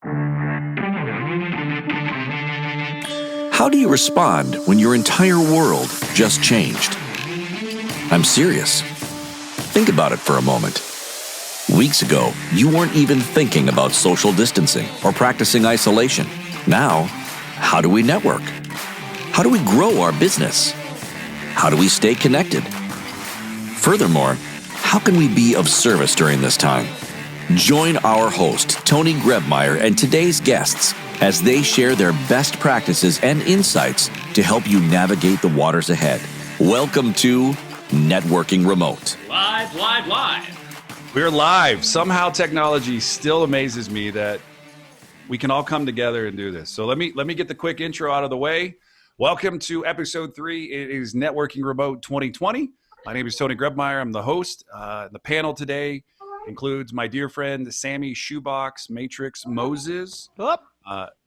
How do you respond when your entire world just changed? I'm serious. Think about it for a moment. Weeks ago, you weren't even thinking about social distancing or practicing isolation. Now, how do we network? How do we grow our business? How do we stay connected? Furthermore, how can we be of service during this time? Join our host, Tony Grebmeier, and today's guests as they share their best practices and insights to help you navigate the waters ahead. Welcome to Networking Remote. Live. We're live. Somehow technology still amazes me that we can all come together and do this. So let me get the quick intro out of the way. Welcome to episode 3. It is Networking Remote 2020. My name is Tony Grebmeier. I'm the host. The panel today includes my dear friend Sammy Shoebox Matrix Moses,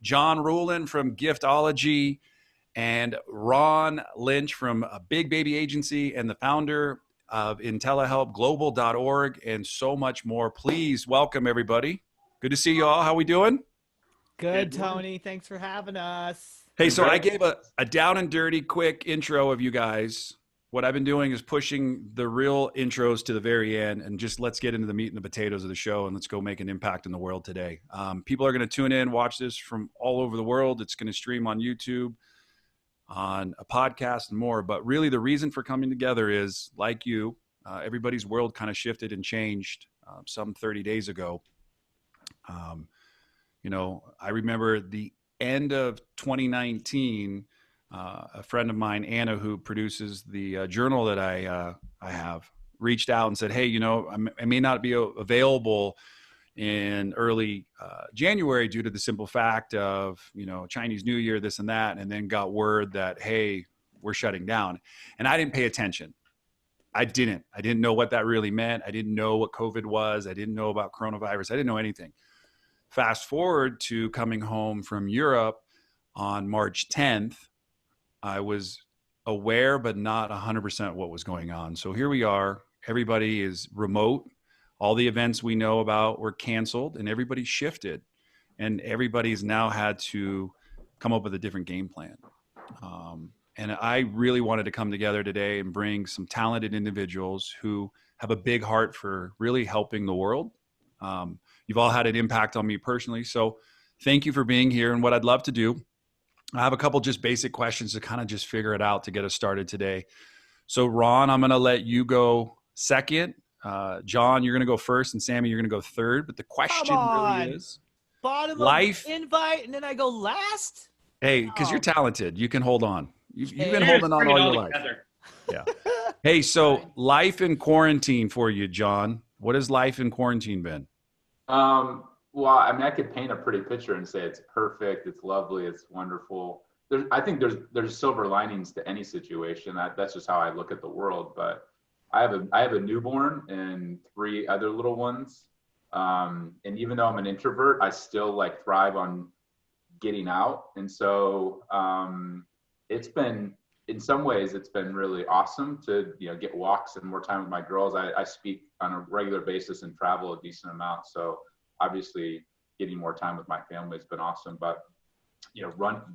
John Ruhlin from Giftology, and Ron Lynch from a Big Baby Agency and the founder of IntelliHelpGlobal.org and so much more. Please welcome everybody. Good to see you all. How we doing? Good, Tony. Thanks for having us. Hey, so I gave a down and dirty quick intro of you guys. What I've been doing is pushing the real intros to the very end and just let's get into the meat and the potatoes of the show and let's go make an impact in the world today. People are going to tune in, watch this from all over the world. It's going to stream on YouTube, on a podcast and more. But really the reason for coming together is, like you, everybody's world kind of shifted and changed some 30 days ago. I remember the end of 2019, a friend of mine, Anna, who produces the journal that I have, reached out and said, hey, I may not be available in early January due to the simple fact of, Chinese New Year, this and that, and then got word that, hey, we're shutting down. And I didn't pay attention. I didn't know what that really meant. I didn't know what COVID was. I didn't know about coronavirus. I didn't know anything. Fast forward to coming home from Europe on March 10th, I was aware, but not 100% what was going on. So here we are. Everybody is remote. All the events we know about were canceled and everybody shifted. And everybody's now had to come up with a different game plan. And I really wanted to come together today and bring some talented individuals who have a big heart for really helping the world. You've all had an impact on me personally. So thank you for being here. And what I'd love to do, I have a couple just basic questions to kind of just figure it out to get us started today. So Ron, I'm going to let you go second. John, you're going to go first, and Sammy, you're going to go third. But the question really is, bottom life of the invite, and then I go last. Hey, because you're talented, you can hold on. You've been holding on all your life. Yeah. Hey, so life in quarantine for you, John. What has life in quarantine been? Well, I mean, I could paint a pretty picture and say it's perfect, it's lovely, it's wonderful. I think there's silver linings to any situation. That's just how I look at the world. But I have a newborn and 3 other little ones. And even though I'm an introvert, I still thrive on getting out. And so in some ways it's been really awesome to get walks and more time with my girls. I speak on a regular basis and travel a decent amount. So obviously getting more time with my family has been awesome, but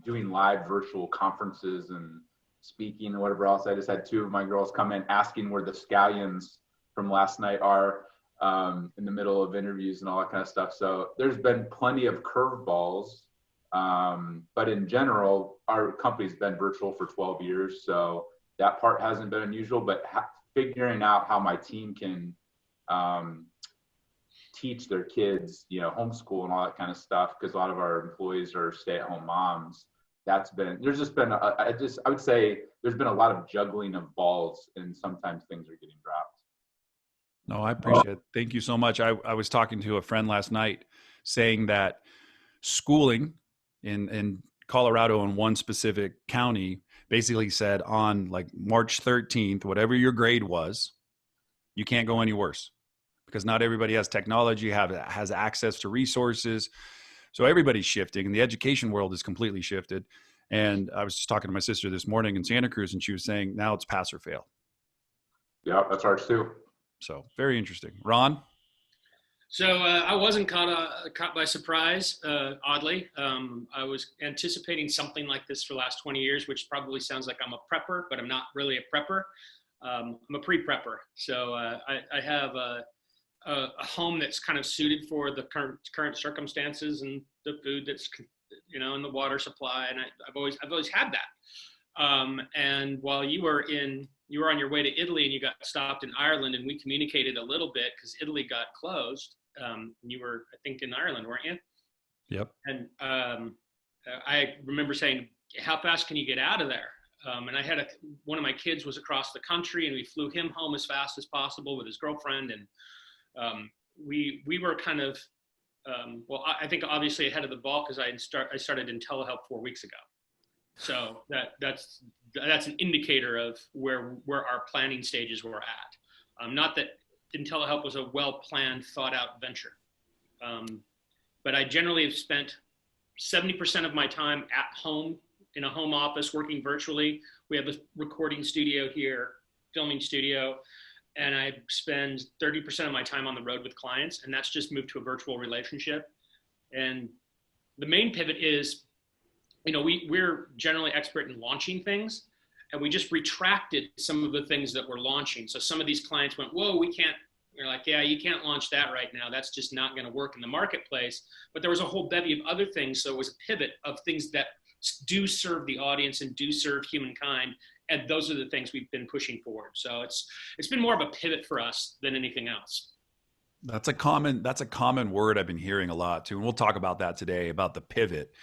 doing live virtual conferences and speaking and whatever else. I just had 2 of my girls come in asking where the scallions from last night are in the middle of interviews and all that kind of stuff. So there's been plenty of curveballs, but in general, our company's been virtual for 12 years. So that part hasn't been unusual, but figuring out how my team can teach their kids, homeschool and all that kind of stuff, because a lot of our employees are stay-at-home moms. There's just been, I would say there's been a lot of juggling of balls, and sometimes things are getting dropped. No, I appreciate it. Thank you so much. I was talking to a friend last night saying that schooling in Colorado in one specific county basically said on March 13th, whatever your grade was, you can't go any worse. Because not everybody has technology, has access to resources. So everybody's shifting, and the education world is completely shifted. And I was just talking to my sister this morning in Santa Cruz, and she was saying now it's pass or fail. Yeah, that's ours too. So very interesting. Ron? So I wasn't caught by surprise, oddly. I was anticipating something like this for the last 20 years, which probably sounds like I'm a prepper, but I'm not really a prepper. I'm a pre-prepper. So I have a home that's kind of suited for the current circumstances and the food that's, and the water supply. And I've always had that. And while you were on your way to Italy and you got stopped in Ireland, and we communicated a little bit because Italy got closed. You were, I think, in Ireland, weren't you? Yep. And I remember saying, how fast can you get out of there? And I had one of my kids was across the country, and we flew him home as fast as possible with his girlfriend. And we were kind of, I think obviously ahead of the ball because I started in telehelp 4 weeks ago. So that's an indicator of where our planning stages were at. Not that IntelliHelp was a well-planned, thought-out venture. But I generally have spent 70% of my time at home in a home office working virtually. We have a recording studio here, filming studio, and I spend 30% of my time on the road with clients, and that's just moved to a virtual relationship. And the main pivot is, we're generally expert in launching things, and we just retracted some of the things that we're launching. So some of these clients went, whoa, we can't. We're like, yeah, you can't launch that right now. That's just not going to work in the marketplace. But there was a whole bevy of other things. So it was a pivot of things that do serve the audience and do serve humankind. And those are the things we've been pushing forward. So it's been more of a pivot for us than anything else. That's a common word I've been hearing a lot too. And we'll talk about that today, about the pivot,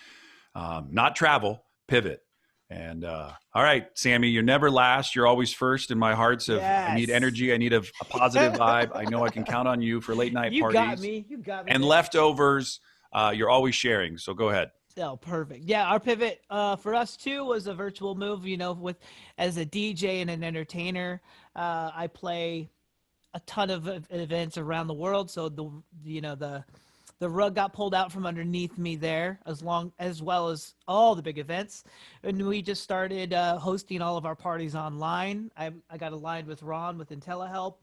not travel, pivot. And all right, Sammy, you're never last. You're always first in my hearts of, yes. I need energy. I need a positive vibe. I know I can count on you for late night parties. You got me. And leftovers, you're always sharing. So go ahead. Oh, perfect. Yeah, our pivot for us too was a virtual move. As a DJ and an entertainer, I play a ton of events around the world. So the rug got pulled out from underneath me there, as well as all the big events. And we just started hosting all of our parties online. I got aligned with Ron with IntelliHelp.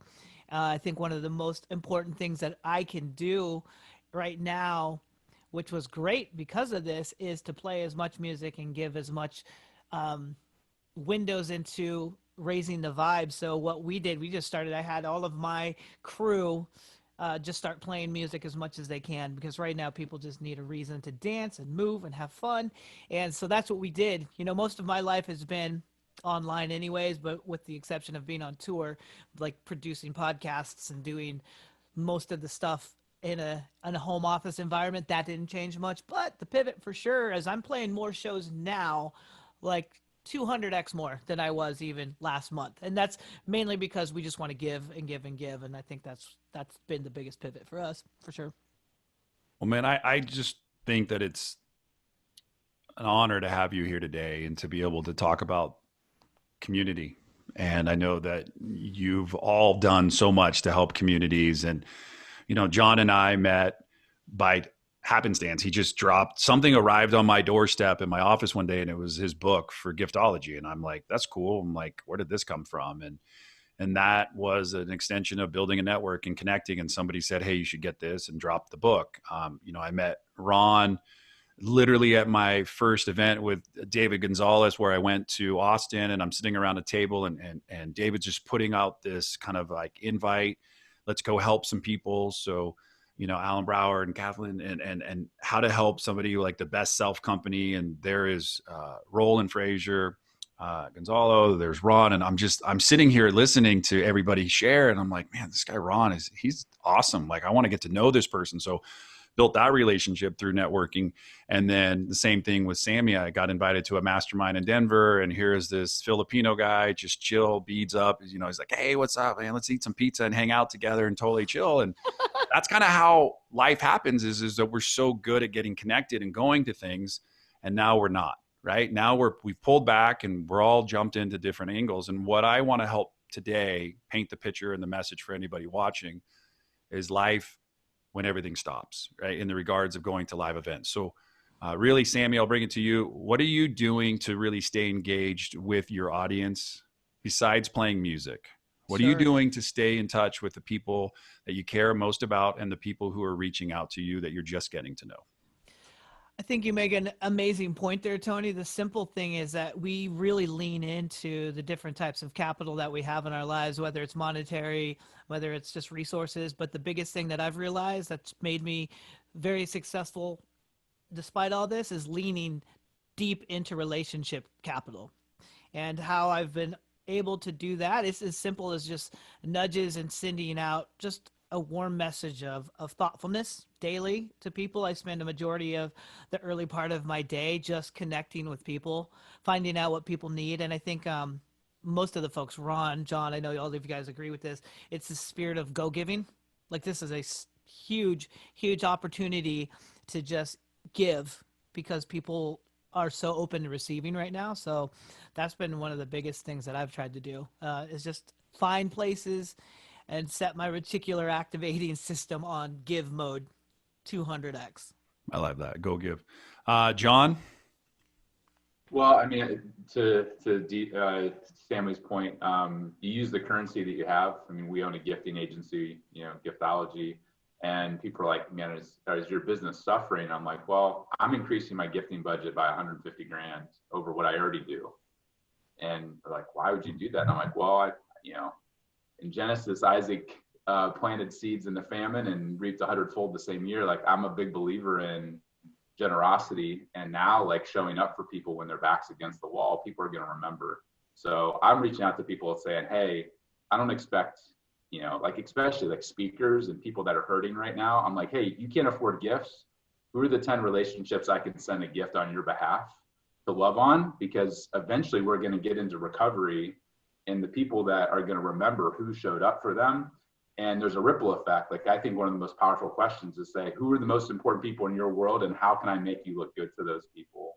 I think one of the most important things that I can do right now, which was great because of this, is to play as much music and give as much windows into raising the vibe. So what we did, I had all of my crew just start playing music as much as they can, because right now people just need a reason to dance and move and have fun. And so that's what we did. Most of my life has been online anyways, but with the exception of being on tour, like producing podcasts and doing most of the stuff in a home office environment, that didn't change much. But the pivot for sure, as I'm playing more shows now, like 200x more than I was even last month. And that's mainly because we just want to give and give and give. And I think that's been the biggest pivot for us, for sure. Well, man, I just think that it's an honor to have you here today and to be able to talk about community. And I know that you've all done so much to help communities. And, John and I met by happenstance. He just arrived on my doorstep in my office one day, and it was his book for giftology. And I'm like, that's cool. I'm like, where did this come from? And that was an extension of building a network and connecting. And somebody said, hey, you should get this, and dropped the book. I met Ron literally at my first event with David Gonzalez, where I went to Austin, and I'm sitting around a table, and David's just putting out this kind of like invite, let's go help some people. So, Alan Brower and Kathleen, and how to help somebody like the Best Self Company. And there is Ruhlin, Frazier, Gonzalo, there's Ron. And I'm sitting here listening to everybody share. And I'm like, man, this guy Ron he's awesome. Like, I want to get to know this person. So built that relationship through networking. And then the same thing with Sammy. I got invited to a mastermind in Denver, and here's this Filipino guy, just chill, beads up. He's like, hey, what's up, man? Let's eat some pizza and hang out together and totally chill. And that's kind of how life happens, is that we're so good at getting connected and going to things. And now we're not, right? Now we've pulled back, and we're all jumped into different angles. And what I want to help today, paint the picture and the message for anybody watching, is life when everything stops, right? In the regards of going to live events. So really, Sammy, I'll bring it to you. What are you doing to really stay engaged with your audience besides playing music? What are you doing to stay in touch with the people that you care most about and the people who are reaching out to you that you're just getting to know? I think you make an amazing point there, Tony. The simple thing is that we really lean into the different types of capital that we have in our lives, whether it's monetary, whether it's just resources. But the biggest thing that I've realized that's made me very successful despite all this is leaning deep into relationship capital. And how I've been able to do that is as simple as just nudges and sending out just a warm message of thoughtfulness daily to people. I spend a majority of the early part of my day just connecting with people, finding out what people need. And I think most of the folks, Ron, John, I know all of you guys agree with this. It's the spirit of go-giving. Like, this is a huge, huge opportunity to just give because people are so open to receiving right now. So that's been one of the biggest things that I've tried to do is just find places and set my reticular activating system on give mode 200x. I love that. Go give. John? Well, I mean, to Sammy's point, you use the currency that you have. I mean, we own a gifting agency, Giftology, and people are like, man, is your business suffering? I'm like, well, I'm increasing my gifting budget by 150 grand over what I already do. And they're like, why would you do that? And I'm like, well, in Genesis, Isaac planted seeds in the famine and reaped 100-fold the same year. Like, I'm a big believer in generosity, and now, like, showing up for people when their back's against the wall, people are going to remember. So I'm reaching out to people saying, hey, I don't expect, especially like speakers and people that are hurting right now. I'm like, hey, you can't afford gifts. Who are the 10 relationships I can send a gift on your behalf to love on? Because eventually we're going to get into recovery, and the people that are going to remember who showed up for them. And there's a ripple effect. Like, I think one of the most powerful questions is say, who are the most important people in your world, and how can I make you look good to those people?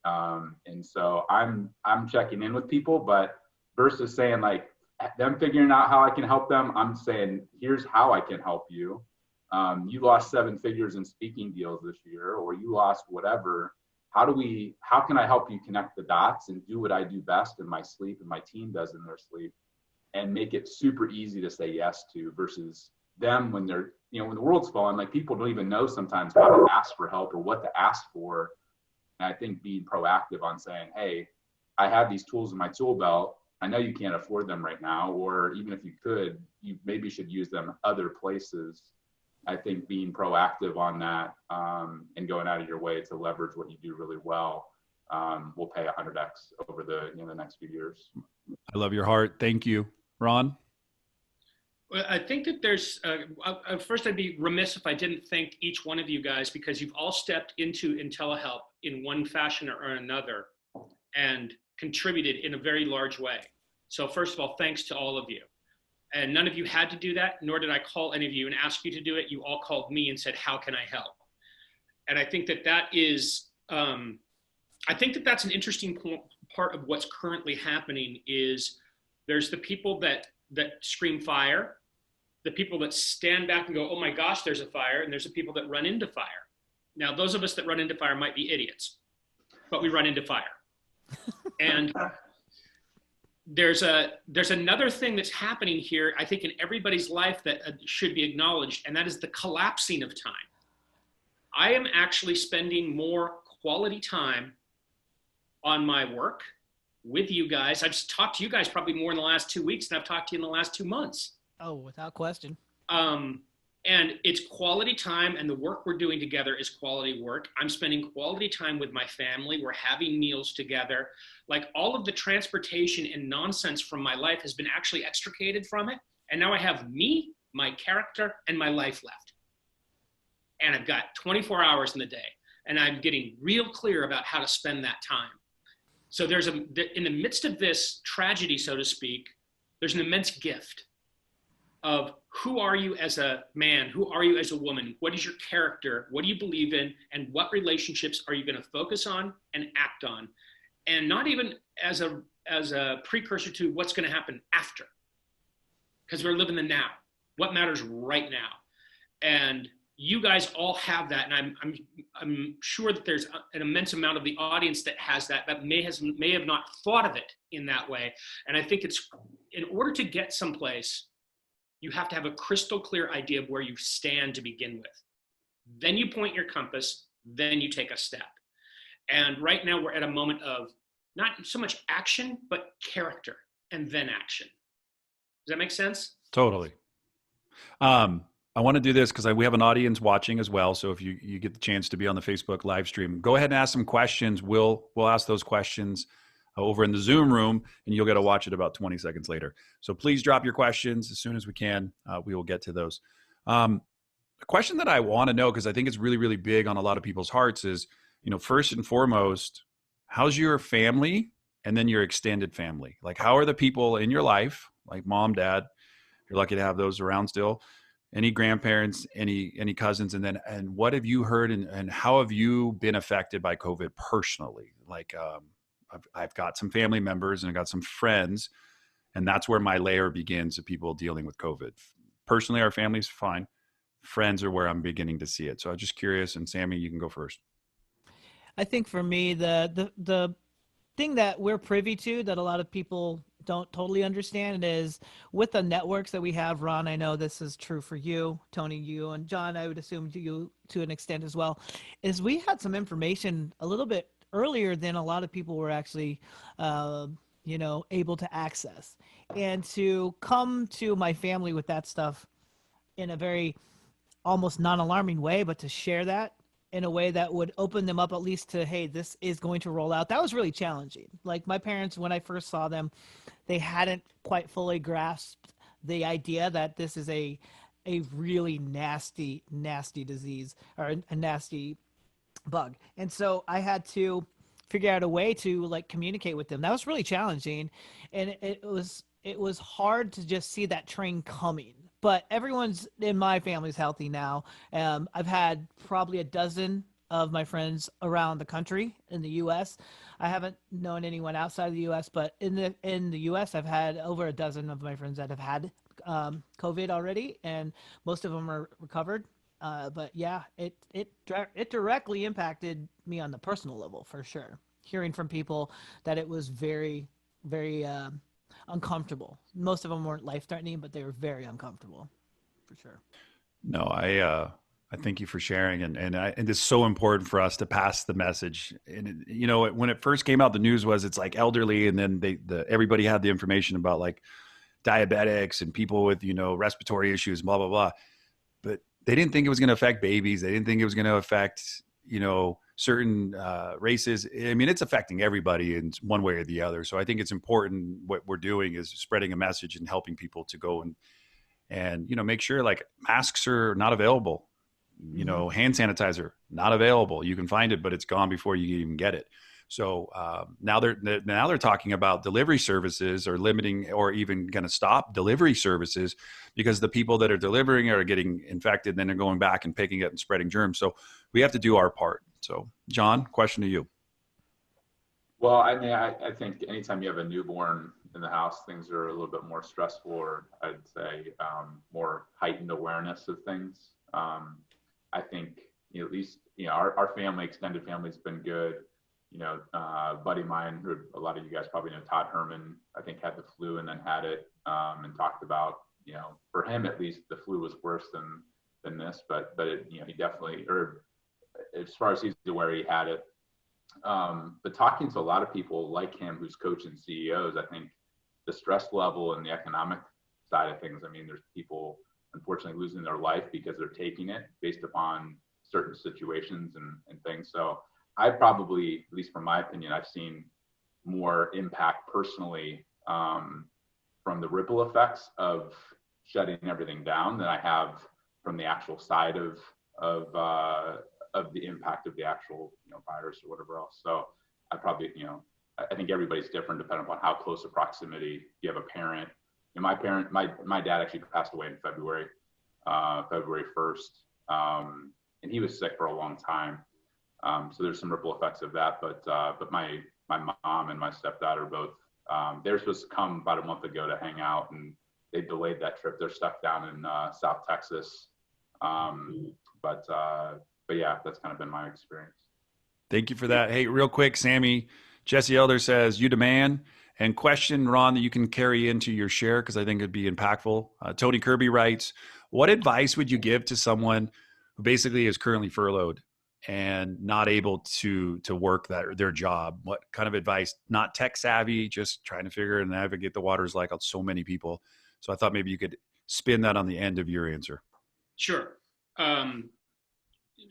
And so I'm checking in with people, but versus saying like them figuring out how I can help them, I'm saying, here's how I can help you. You lost 7 figures in speaking deals this year, or you lost whatever. How can I help you connect the dots and do what I do best in my sleep and my team does in their sleep, and make it super easy to say yes to, versus them when they're, when the world's falling, like, people don't even know sometimes how to ask for help or what to ask for. And I think being proactive on saying, hey, I have these tools in my tool belt. I know you can't afford them right now, or even if you could, you maybe should use them other places. I think being proactive on that and going out of your way to leverage what you do really well will pay 100x over the next few years. I love your heart. Thank you. Ron? Well, I think that there's, first I'd be remiss if I didn't thank each one of you guys, because you've all stepped into IntelliHelp in one fashion or another and contributed in a very large way. So first of all, thanks to all of you. And none of you had to do that, nor did I call any of you and ask you to do it. You all called me and said, how can I help? And I think that is, that's an interesting part of what's currently happening is there's the people that scream fire, the people that stand back and go, oh my gosh, there's a fire. And there's the people that run into fire. Now, those of us that run into fire might be idiots, but we run into fire. And there's another thing that's happening here, I think, in everybody's life that should be acknowledged, and that is the collapsing of time. I am actually spending more quality time on my work with you guys. I've talked to you guys probably more in the last 2 weeks than I've talked to you in the last 2 months. Oh, without question. And it's quality time, and the work we're doing together is quality work. I'm spending quality time with my family. We're having meals together. Like, all of the transportation and nonsense from my life has been actually extricated from it. And now I have me, my character, and my life left. And I've got 24 hours in the day, and I'm getting real clear about how to spend that time. So in the midst of this tragedy, so to speak, there's an immense gift of who are you as a man? Who are you as a woman? What is your character? What do you believe in? And what relationships are you going to focus on and act on? And not even as a precursor to what's going to happen after, because we're living the now. What matters right now? And you guys all have that, and I'm sure that there's an immense amount of the audience that has that may have not thought of it in that way. And I think in order to get someplace, you have to have a crystal clear idea of where you stand to begin with. Then you point your compass, then you take a step. And right now we're at a moment of not so much action, but character and then action. Does that make sense? Totally. I want to do this because we have an audience watching as well. So if you get the chance to be on the Facebook live stream, go ahead and ask some questions. We'll ask those questions over in the Zoom room, and you'll get to watch it about 20 seconds later. So please drop your questions as soon as we can. We will get to those. A question that I want to know, because I think it's really, really big on a lot of people's hearts, is, first and foremost, how's your family and then your extended family? Like, how are the people in your life, like mom, dad? You're lucky to have those around still. Any grandparents, any cousins, and what have you heard and how have you been affected by COVID personally? Like, I've got some family members and I've got some friends, and that's where my layer begins of people dealing with COVID. Personally, our family's fine. Friends are where I'm beginning to see it. So I'm just curious, and Sammy, you can go first. I think for me, the thing that we're privy to that a lot of people don't totally understand is with the networks that we have, Ron, I know this is true for you, Tony, you, and John, I would assume you to an extent as well, is we had some information a little bit earlier than a lot of people were actually, able to access. And to come to my family with that stuff in a very almost non-alarming way, but to share that in a way that would open them up at least to, hey, this is going to roll out. That was really challenging. Like my parents, when I first saw them, they hadn't quite fully grasped the idea that this is a really nasty, nasty disease or a nasty bug. And so I had to figure out a way to like communicate with them. That was really challenging. And it was hard to just see that train coming. But everyone's in my family's healthy now. I've had probably a dozen of my friends around the country in the U.S. I haven't known anyone outside of the U.S., but in the U.S., I've had over a dozen of my friends that have had COVID already, and most of them are recovered. But yeah, it directly impacted me on the personal level for sure. Hearing from people that it was very, very uncomfortable. Most of them weren't life-threatening, but they were very uncomfortable, for sure. No, I thank you for sharing, and it's so important for us to pass the message. And when it first came out, the news was it's like elderly, and then everybody had the information about like diabetics and people with respiratory issues, blah blah blah. But they didn't think it was going to affect babies. They didn't think it was going to affect certain races. I mean, it's affecting everybody in one way or the other. So I think it's important what we're doing is spreading a message and helping people to go and make sure like masks are not available, hand sanitizer not available. You can find it, but it's gone before you even get it. So now they're talking about delivery services or limiting or even going to stop delivery services because the people that are delivering are getting infected, then they're going back and picking it and spreading germs. So we have to do our part. So John, question to you. Well, I mean, I think anytime you have a newborn in the house, things are a little bit more stressful, or I'd say more heightened awareness of things. I think, at least, our family, extended family has been good. A buddy of mine, who a lot of you guys probably know, Todd Herman, I think had the flu and then had it and talked about, for him at least, the flu was worse than this, but it, he definitely, or as far as he's aware, he had it. But talking to a lot of people like him who's coaching CEOs, I think the stress level and the economic side of things, I mean, there's people unfortunately losing their life because they're taking it based upon certain situations and things. So I probably, at least from my opinion, I've seen more impact personally from the ripple effects of shutting everything down than I have from the actual side of the impact of the actual virus or whatever else. So I probably, I think everybody's different depending upon how close a proximity. You have a parent. My dad actually passed away in February 1st, and he was sick for a long time. So there's some ripple effects of that. But my mom and my stepdad are both. They were supposed to come about a month ago to hang out, and they delayed that trip. They're stuck down in South Texas. But yeah, that's kind of been my experience. Thank you for that. Hey, real quick, Sammy, Jesse Elder says, you demand. And question, Ron, that you can carry into your share, because I think it'd be impactful. Tony Kirby writes, what advice would you give to someone who basically is currently furloughed and not able to work their job? What kind of advice? Not tech savvy, just trying to figure and navigate the waters like so many people. So I thought maybe you could spin that on the end of your answer. Sure.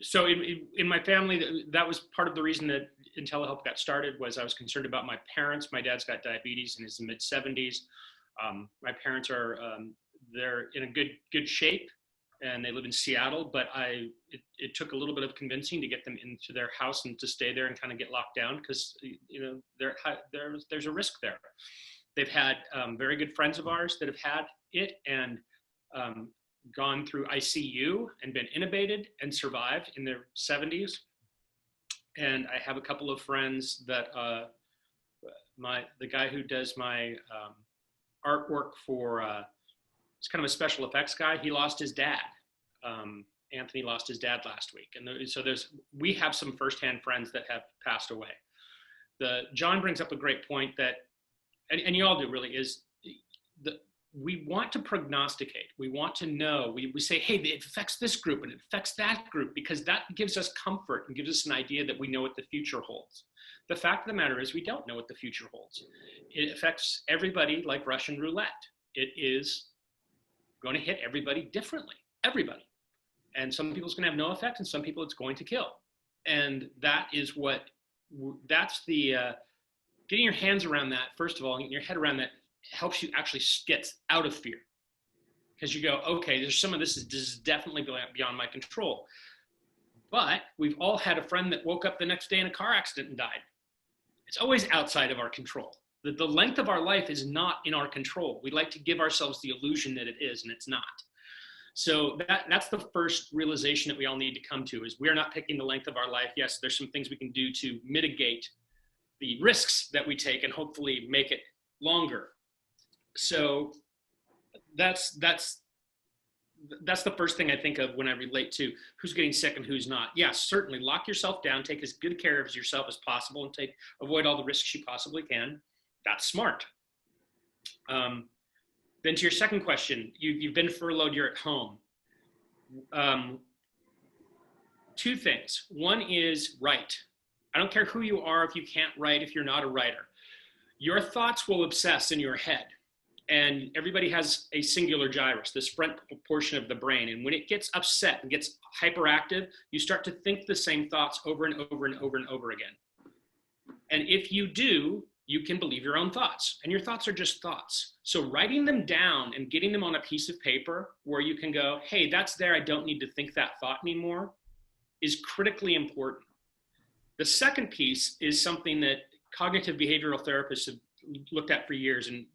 So in my family, that was part of the reason that IntelliHelp got started. Was I was concerned about my parents. My dad's got diabetes in his mid-70s. My parents are they're in a good shape, and they live in Seattle. But it took a little bit of convincing to get them into their house and to stay there and kind of get locked down, because there's a risk there. They've had very good friends of ours that have had it and gone through ICU and been intubated and survived in their 70s. And I have a couple of friends that the guy who does my artwork for, it's kind of a special effects guy. He lost his dad. Anthony lost his dad last week. And so we have some firsthand friends that have passed away. John brings up a great point that, and you all do really, is we want to prognosticate. We want to know. We say, hey, it affects this group and it affects that group, because that gives us comfort and gives us an idea that we know what the future holds. The fact of the matter is we don't know what the future holds. It affects everybody like Russian roulette. It is going to hit everybody differently, everybody. And some people it's going to have no effect, and some people it's going to kill. And that's the, getting your hands around that, first of all, getting your head around that, helps you actually get out of fear, because you go, okay, there's some of this is definitely beyond my control. But we've all had a friend that woke up the next day in a car accident and died. It's always outside of our control. The length of our life is not in our control. We like to give ourselves the illusion that it is, and it's not. So that's the first realization that we all need to come to, is we're not picking the length of our life. Yes, there's some things we can do to mitigate the risks that we take and hopefully make it longer. So that's the first thing I think of when I relate to who's getting sick and who's not. Yeah, certainly lock yourself down, take as good care of yourself as possible, and avoid all the risks you possibly can. That's smart. Then to your second question, you've been furloughed, you're at home. Two things. One is write. I don't care who you are if you can't write, if you're not a writer. Your thoughts will obsess in your head. And everybody has a singular gyrus, this front portion of the brain. And when it gets upset and gets hyperactive, you start to think the same thoughts over and over and over and over again. And if you do, you can believe your own thoughts. And your thoughts are just thoughts. So writing them down and getting them on a piece of paper where you can go, hey, that's there, I don't need to think that thought anymore, is critically important. The second piece is something that cognitive behavioral therapists have looked at for years. And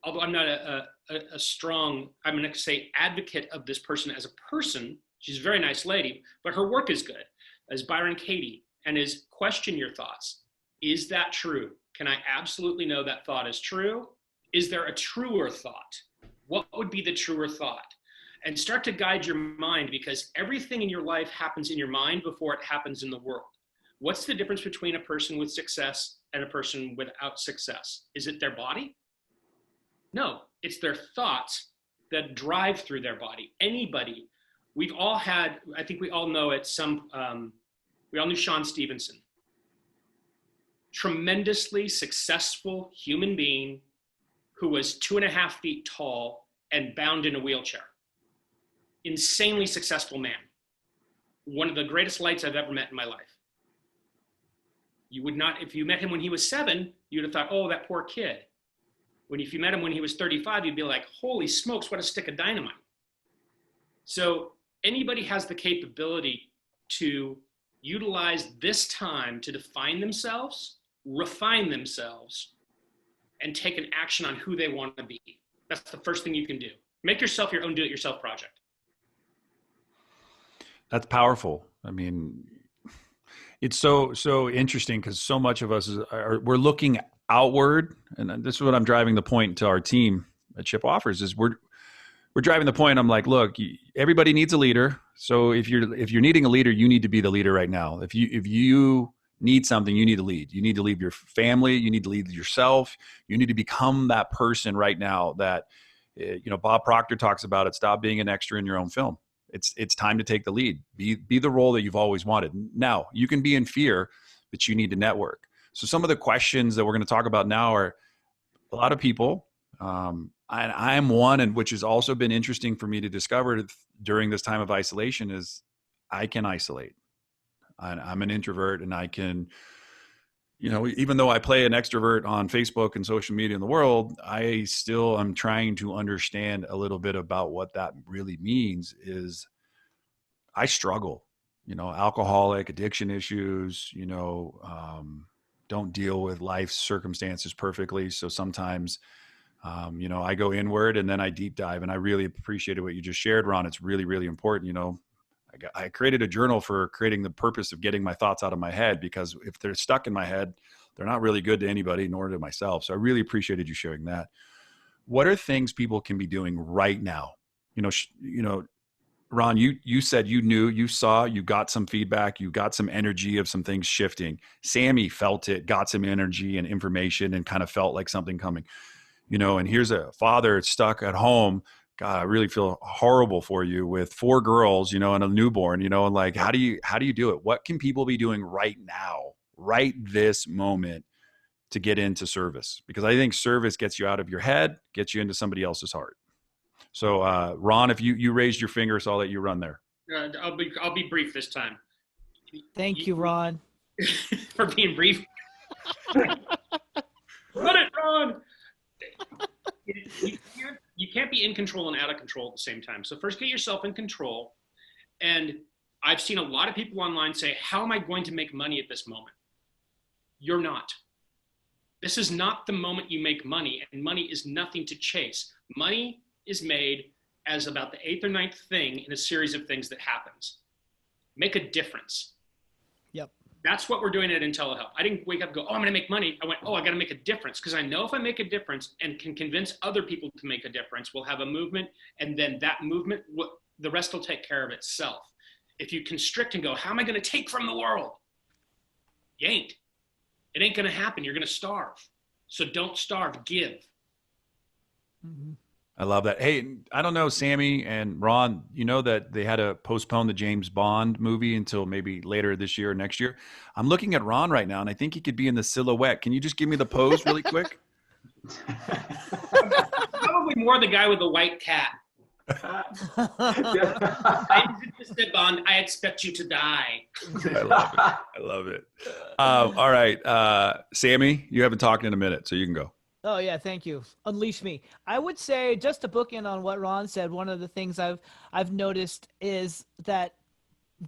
although I'm not a strong, I'm going to say, advocate of this person as a person, she's a very nice lady, but her work is good, as Byron Katie, and is question your thoughts. Is that true? Can I absolutely know that thought is true? Is there a truer thought? What would be the truer thought? And start to guide your mind, because everything in your life happens in your mind before it happens in the world. What's the difference between a person with success and a person without success? Is it their body? No, it's their thoughts that drive through their body. Anybody, we've all had, I think we all know it, we all knew Sean Stevenson. Tremendously successful human being who was 2.5 feet tall and bound in a wheelchair. Insanely successful man. One of the greatest lights I've ever met in my life. You would not, if you met him when he was 7, you'd have thought, oh, that poor kid. If you met him when he was 35, you'd be like, holy smokes, what a stick of dynamite. So anybody has the capability to utilize this time to define themselves, refine themselves, and take an action on who they want to be. That's the first thing you can do. Make yourself your own do-it-yourself project. That's powerful. I mean, it's so interesting, because so much of us we're looking outward, and this is what I'm driving the point to our team at ShipOffers is we're driving the point. I'm like, look, everybody needs a leader. So if you're needing a leader, you need to be the leader right now. If you need something, you need to lead. You need to lead your family. You need to lead yourself. You need to become that person right now that, Bob Proctor talks about it. Stop being an extra in your own film. It's time to take the lead. Be the role that you've always wanted. Now, you can be in fear, but you need to network. So some of the questions that we're going to talk about now are a lot of people, and I'm one, and which has also been interesting for me to discover during this time of isolation, is I can isolate. I'm an introvert, and I can, even though I play an extrovert on Facebook and social media in the world, I still am trying to understand a little bit about what that really means. Is I struggle, alcoholic, addiction issues, don't deal with life circumstances perfectly. So sometimes, I go inward and then I deep dive, and I really appreciated what you just shared, Ron. It's really, really important. I created a journal for creating the purpose of getting my thoughts out of my head, because if they're stuck in my head, they're not really good to anybody, nor to myself. So I really appreciated you sharing that. What are things people can be doing right now? Ron, you said you saw, you got some feedback, you got some energy of some things shifting. Sammy felt it, got some energy and information, and kind of felt like something coming. And here's a father stuck at home. God, I really feel horrible for you with 4 girls, and a newborn, and like, how do you do it? What can people be doing right now, right this moment, to get into service? Because I think service gets you out of your head, gets you into somebody else's heart. So, Ron, if you raised your finger, so I'll let you run there. I'll be brief this time. Thank you, Ron. For being brief. Run it, Ron. You can't be in control and out of control at the same time. So first, get yourself in control. And I've seen a lot of people online say, how am I going to make money at this moment? You're not. This is not the moment you make money, and money is nothing to chase. Money is made as about the 8th or 9th thing in a series of things that happens. Make a difference. Yep. That's what we're doing at IntelliHelp. I didn't wake up and go, I'm going to make money. I went, I got to make a difference, because I know if I make a difference and can convince other people to make a difference, we'll have a movement, and then that movement, the rest will take care of itself. If you constrict and go, how am I going to take from the world? You ain't. It ain't going to happen. You're going to starve. So don't starve. Give. Mm-hmm. I love that. Hey, I don't know, Sammy and Ron, that they had to postpone the James Bond movie until maybe later this year or next year. I'm looking at Ron right now, and I think he could be in the silhouette. Can you just give me the pose really quick? Probably more the guy with the white cat. Bond, I expect you to die. I love it. All right. Sammy, you haven't talked in a minute, so you can go. Oh yeah, thank you. Unleash me. I would say, just to bookend on what Ron said, one of the things I've noticed is that,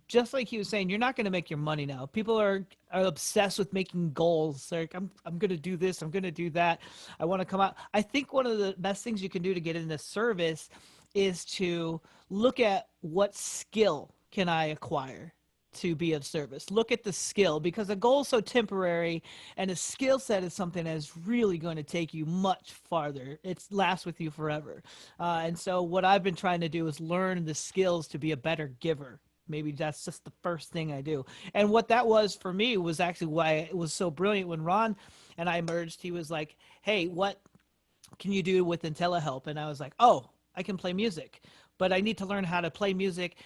just like he was saying, you're not going to make your money now. People are obsessed with making goals. They're like, I'm going to do this. I'm going to do that. I want to come out. I think one of the best things you can do to get into service is to look at what skill can I acquire to be of service. Look at the skill, because a goal is so temporary, and a skill set is something that is really going to take you much farther. It lasts with you forever. And so what I've been trying to do is learn the skills to be a better giver. Maybe that's just the first thing I do. And what that was for me was actually why it was so brilliant when Ron and I merged. He was like, hey, what can you do with IntelliHelp? And I was like, oh, I can play music, but I need to learn how to play music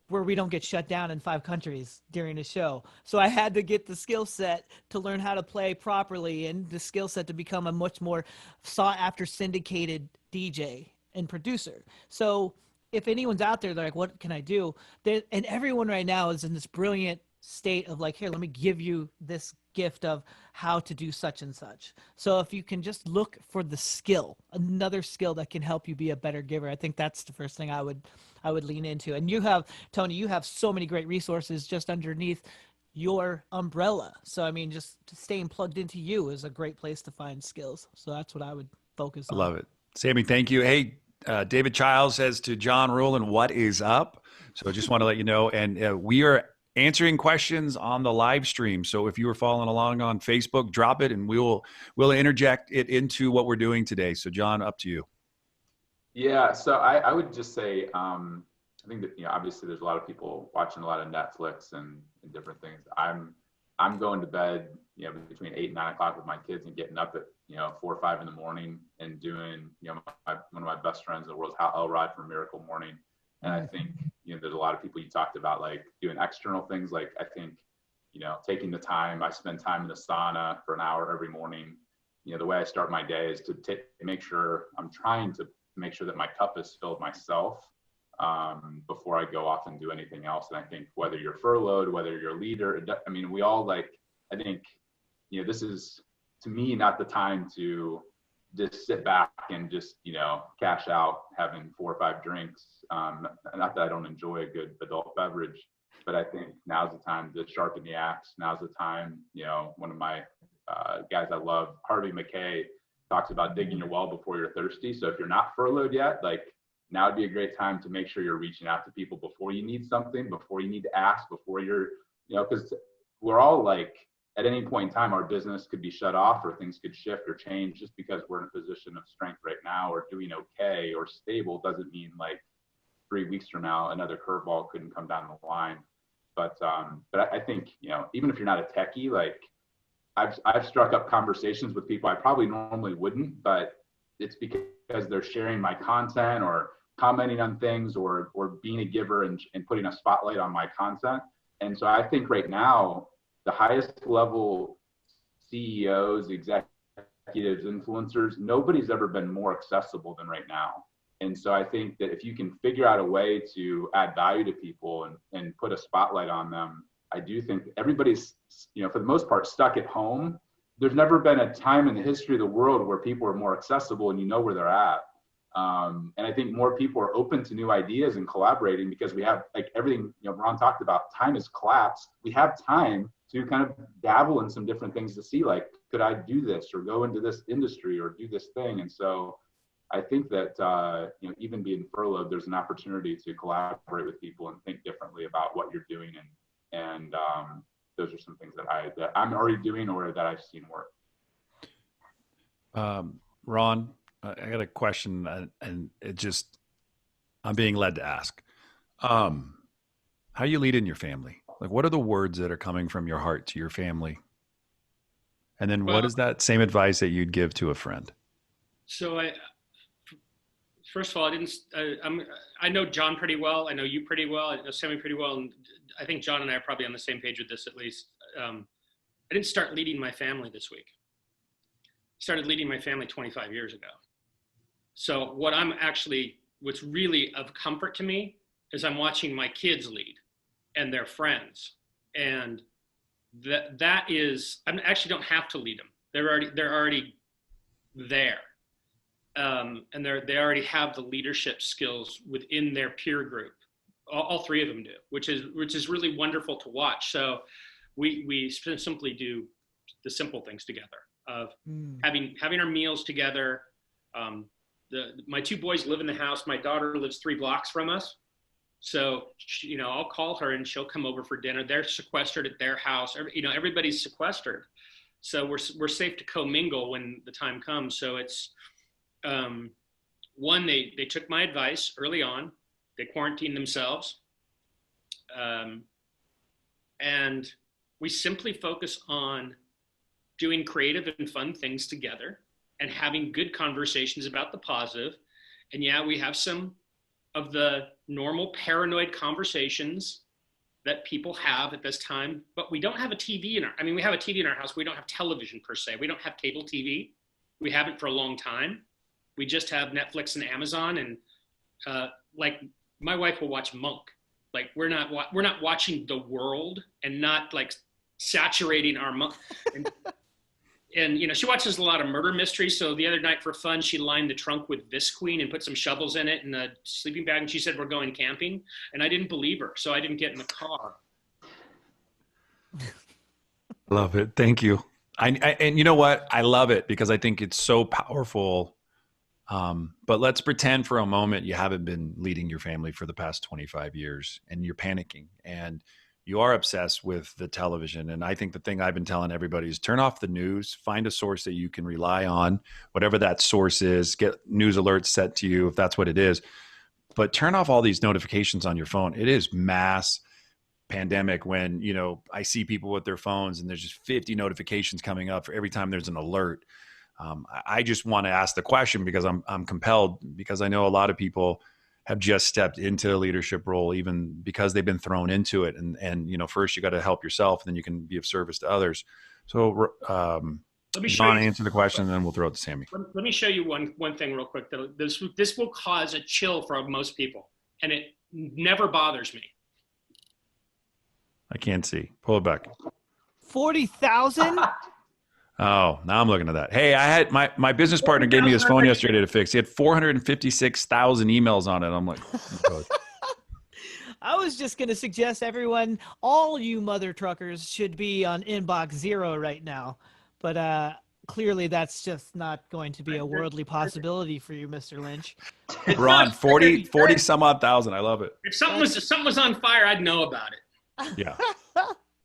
where we don't get shut down in 5 countries during the show. So I had to get the skill set to learn how to play properly, and the skill set to become a much more sought after syndicated DJ and producer. So if anyone's out there, they're like, what can I do? And everyone right now is in this brilliant state of like, here, let me give you this gift of how to do such and such. So if you can just look for the skill, another skill that can help you be a better giver, I think that's the first thing I would lean into. And you have, Tony, you have so many great resources just underneath your umbrella. So, I mean, just staying plugged into you is a great place to find skills. So that's what I would focus on. I love it. Sammy, thank you. Hey, David Childs says to John Ruhlin, what is up? So I just want to let you know. And we are answering questions on the live stream. So if you were following along on Facebook, drop it and we'll interject it into what we're doing today. So John, up to you. Yeah, so I would just say, I think that, obviously there's a lot of people watching a lot of Netflix and different things. I'm I'm going to bed, between 8 and 9 o'clock with my kids and getting up at, 4 or 5 in the morning and doing, one of my best friends in the world is Elrod from Miracle Morning. And I think, there's a lot of people you talked about, like doing external things. Like I think, taking the time, I spend time in the sauna for an hour every morning. The way I start my day is to make sure I'm trying to make sure that my cup is filled myself before I go off and do anything else. And I think whether you're furloughed, whether you're a leader, we all I think, this is, to me, not the time to just sit back and just, cash out having 4 or 5 drinks. Not that I don't enjoy a good adult beverage, but I think now's the time to sharpen the axe. Now's the time, one of my guys I love, Harvey McKay, talks about digging your well before you're thirsty. So if you're not furloughed yet, now would be a great time to make sure you're reaching out to people before you need something, before you need to ask, before you're, because we're all at any point in time, our business could be shut off or things could shift or change. Just because we're in a position of strength right now or doing okay or stable doesn't mean 3 weeks from now, another curveball couldn't come down the line. But I think, even if you're not a techie, I've struck up conversations with people I probably normally wouldn't, but it's because they're sharing my content or commenting on things or being a giver and putting a spotlight on my content. And so I think right now, the highest level CEOs, executives, influencers, nobody's ever been more accessible than right now. And so I think that if you can figure out a way to add value to people and put a spotlight on them, I do think everybody's, for the most part, stuck at home. There's never been a time in the history of the world where people are more accessible and where they're at. And I think more people are open to new ideas and collaborating because we have everything, Ron talked about, time has collapsed. We have time to kind of dabble in some different things to see, could I do this or go into this industry or do this thing? And so I think that, even being furloughed, there's an opportunity to collaborate with people and think differently about what you're doing. And those are some things that I'm already doing or that I've seen work. Ron, I got a question and I'm being led to ask, how you lead in your family? What are the words that are coming from your heart to your family? And then what is that same advice that you'd give to a friend? So first of all, I know John pretty well. I know you pretty well. I know Sammy pretty well. And I think John and I are probably on the same page with this, at least. I didn't start leading my family this week. I started leading my family 25 years ago. So what's really of comfort to me is I'm watching my kids lead and their friends. And that is, I actually don't have to lead them. They're already there. And they already have the leadership skills within their peer group. All 3 of them do, which is really wonderful to watch. So we simply do the simple things together of having our meals together. My 2 boys live in the house. My daughter lives 3 blocks from us. So, I'll call her and she'll come over for dinner. They're sequestered at their house. Everybody's sequestered. So we're safe to commingle when the time comes. So it's, one, they took my advice early on. They quarantined themselves. And we simply focus on doing creative and fun things together and having good conversations about the positive. And yeah, we have some of the normal paranoid conversations that people have at this time, but we don't have a TV we have a TV in our house. We don't have television per se. We don't have cable TV. We haven't for a long time. We just have Netflix and Amazon. And my wife will watch Monk. We're not watching The World and not saturating our Monk. And she watches a lot of murder mysteries. So the other night for fun, she lined the trunk with Visqueen and put some shovels in it and a sleeping bag. And she said, we're going camping. And I didn't believe her. So I didn't get in the car. Love it. Thank you. And you know what? I love it because I think it's so powerful. But let's pretend for a moment you haven't been leading your family for the past 25 years and you're panicking and you are obsessed with the television. And I think the thing I've been telling everybody is turn off the news, find a source that you can rely on, whatever that source is, get news alerts set to you if that's what it is. But turn off all these notifications on your phone. It is mass pandemic when, you know, I see people with their phones and there's just 50 notifications coming up for every time there's an alert. I just want to ask the question because I'm compelled, because I know a lot of people have just stepped into a leadership role, even because they've been thrown into it. And you know, first you got to help yourself, and then you can be of service to others. So, Let me John, answer the question, and then we'll throw it to Sammy. Let me show you one thing real quick. This will cause a chill for most people, and it never bothers me. I can't see. Pull it back. 40,000? Oh, now I'm looking at that. Hey, I had my business partner gave me his phone yesterday to fix. He had 456,000 emails on it. I'm like, oh, I was just going to suggest everyone, all you mother truckers should be on inbox 0 right now. But clearly that's just not going to be a worldly possibility for you, Mr. Lynch. Ron, 40 some odd thousand. I love it. If something was on fire, I'd know about it. Yeah.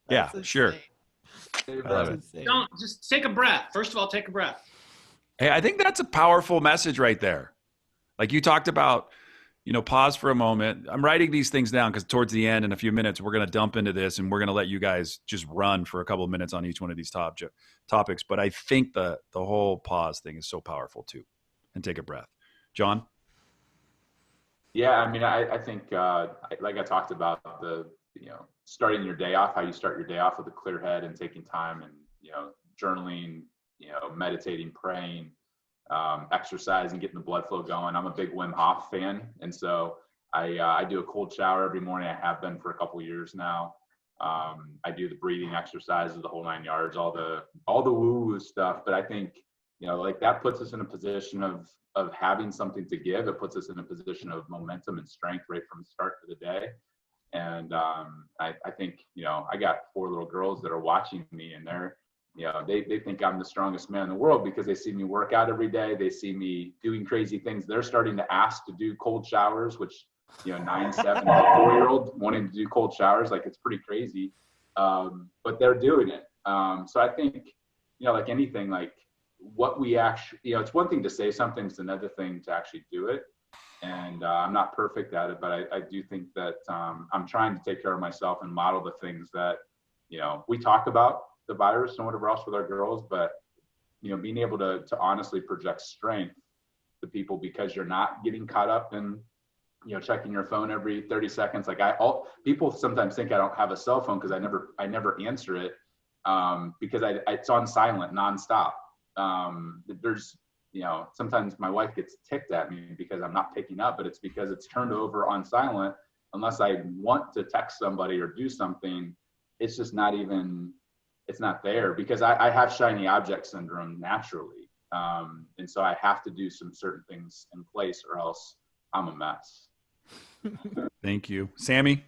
Yeah, sure. I love it. Don't just take a breath. First of all, take a breath. Hey, I think that's a powerful message right there. Like you talked about, you know, pause for a moment. I'm writing these things down because towards the end, in a few minutes, we're going to dump into this and we're going to let you guys just run for a couple of minutes on each one of these topics. But I think the whole pause thing is so powerful too. And take a breath. John? Yeah, I mean, I think, like I talked about, starting your day off, how you start your day off with a clear head and taking time and, journaling, meditating, praying, exercising, getting the blood flow going. I'm a big Wim Hof fan. And so I do a cold shower every morning. I have been for a couple of years now. I do the breathing exercises, the whole 9 yards, all the woo-woo stuff. But I think, like that puts us in a position of having something to give. It puts us in a position of momentum and strength right from the start of the day. And I think, I got 4 little girls that are watching me, and they're, they think I'm the strongest man in the world because they see me work out every day. They see me doing crazy things. They're starting to ask to do cold showers, which, 9, 7, 4-year-old wanting to do cold showers, like it's pretty crazy. But they're doing it. So I think, like anything, like what we actually, it's one thing to say something, it's another thing to actually do it. And I'm not perfect at it, but I do think that I'm trying to take care of myself and model the things that, we talk about the virus and whatever else with our girls, but, being able to honestly project strength to people because you're not getting caught up in, checking your phone every 30 seconds. Like people sometimes think I don't have a cell phone because I never answer it because it's on silent nonstop. There's, sometimes my wife gets ticked at me because I'm not picking up, but it's because it's turned over on silent. Unless I want to text somebody or do something, it's just not even, it's not there because I have shiny object syndrome naturally. And so I have to do some certain things in place or else I'm a mess. Thank you. Sammy?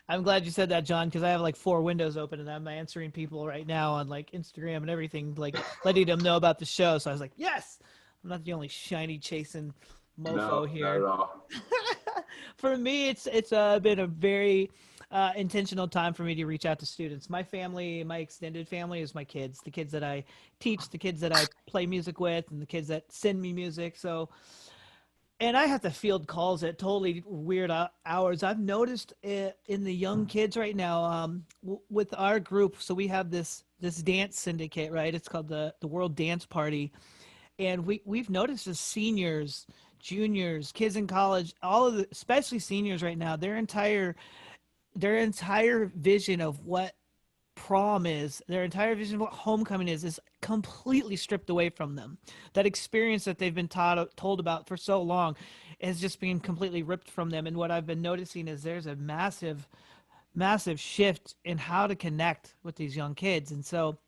I'm glad you said that, John, because I have like 4 windows open and I'm answering people right now on like Instagram and everything, like letting them know about the show. So I was like, yes, I'm not the only shiny chasing mofo here. Not at all. For me, it's been a very intentional time for me to reach out to students. My family, my extended family is my kids, the kids that I teach, the kids that I play music with, and the kids that send me music. So, and I have to field calls at totally weird hours. I've noticed it in the young kids right now with our group. So we have this dance syndicate, right? It's called the World Dance Party. And we've noticed as seniors, juniors, kids in college, especially seniors right now, their entire vision of what prom is, their entire vision of what homecoming is completely stripped away from them. That experience that they've been told about for so long has just been completely ripped from them. And what I've been noticing is there's a massive shift in how to connect with these young kids. And so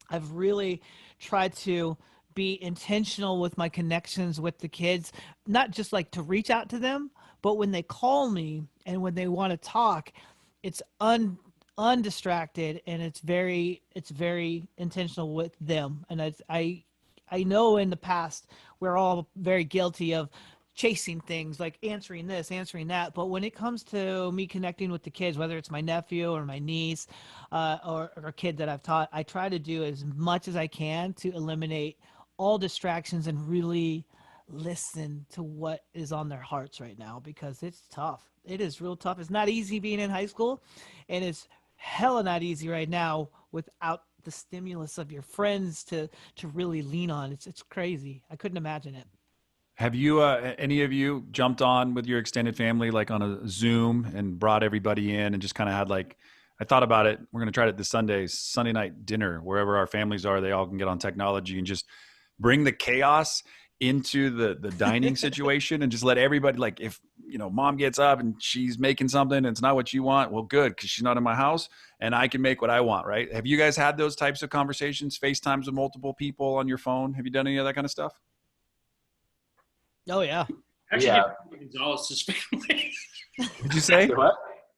I've really tried to be intentional with my connections with the kids, not just like to reach out to them, but when they call me and when they want to talk, it's undistracted and it's very intentional with them. And I know in the past we're all very guilty of chasing things, like answering this, answering that. But when it comes to me connecting with the kids, whether it's my nephew or my niece or a kid that I've taught, I try to do as much as I can to eliminate all distractions and really listen to what is on their hearts right now, because it's tough. It is real tough. It's not easy being in high school, and it's hella not easy right now without the stimulus of your friends to really lean on. It's crazy. I couldn't imagine it. Have you, any of you jumped on with your extended family, like on a Zoom, and brought everybody in and just kind of had like, I thought about it. We're going to try it this Sunday night dinner, wherever our families are, they all can get on technology and just bring the chaos into the dining situation, and just let everybody, like, if, you know, mom gets up and she's making something and it's not what you want, well, good, because she's not in my house and I can make what I want, right? Have you guys had those types of conversations, FaceTimes with multiple people on your phone? Have you done any of that kind of stuff? Oh yeah. Actually, Yeah. David Gonzalez's family. Did you say? What?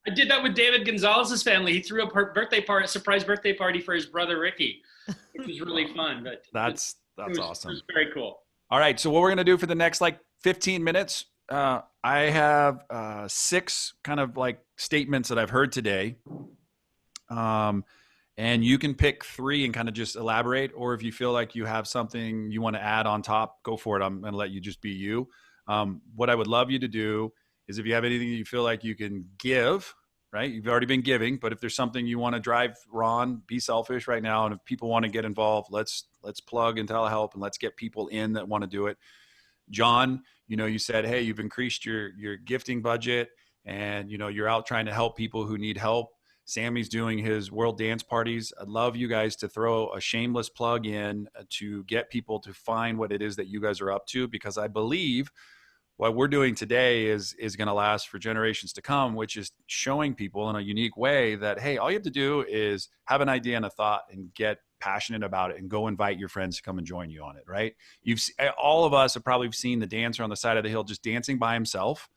I did that with David Gonzalez's family. He threw a surprise birthday party for his brother Ricky, which was really fun. But That's awesome. It was very cool. All right. So what we're going to do for the next like 15 minutes, I have 6 kind of like statements that I've heard today. And you can pick 3 and kind of just elaborate, or if you feel like you have something you want to add on top, go for it. I'm going to let you just be you. What I would love you to do is, if you have anything that you feel like you can give, right? You've already been giving, but if there's something you want to drive, Ron, be selfish right now. And if people want to get involved, let's plug and telehelp, and let's get people in that want to do it. John, you know, you said, hey, you've increased your gifting budget, and, you know, you're out trying to help people who need help. Sammy's doing his world dance parties. I'd love you guys to throw a shameless plug in to get people to find what it is that you guys are up to, because I believe what we're doing today is going to last for generations to come, which is showing people in a unique way that, hey, all you have to do is have an idea and a thought and get passionate about it, and go invite your friends to come and join you on it, right? All of us have probably seen the dancer on the side of the hill just dancing by himself.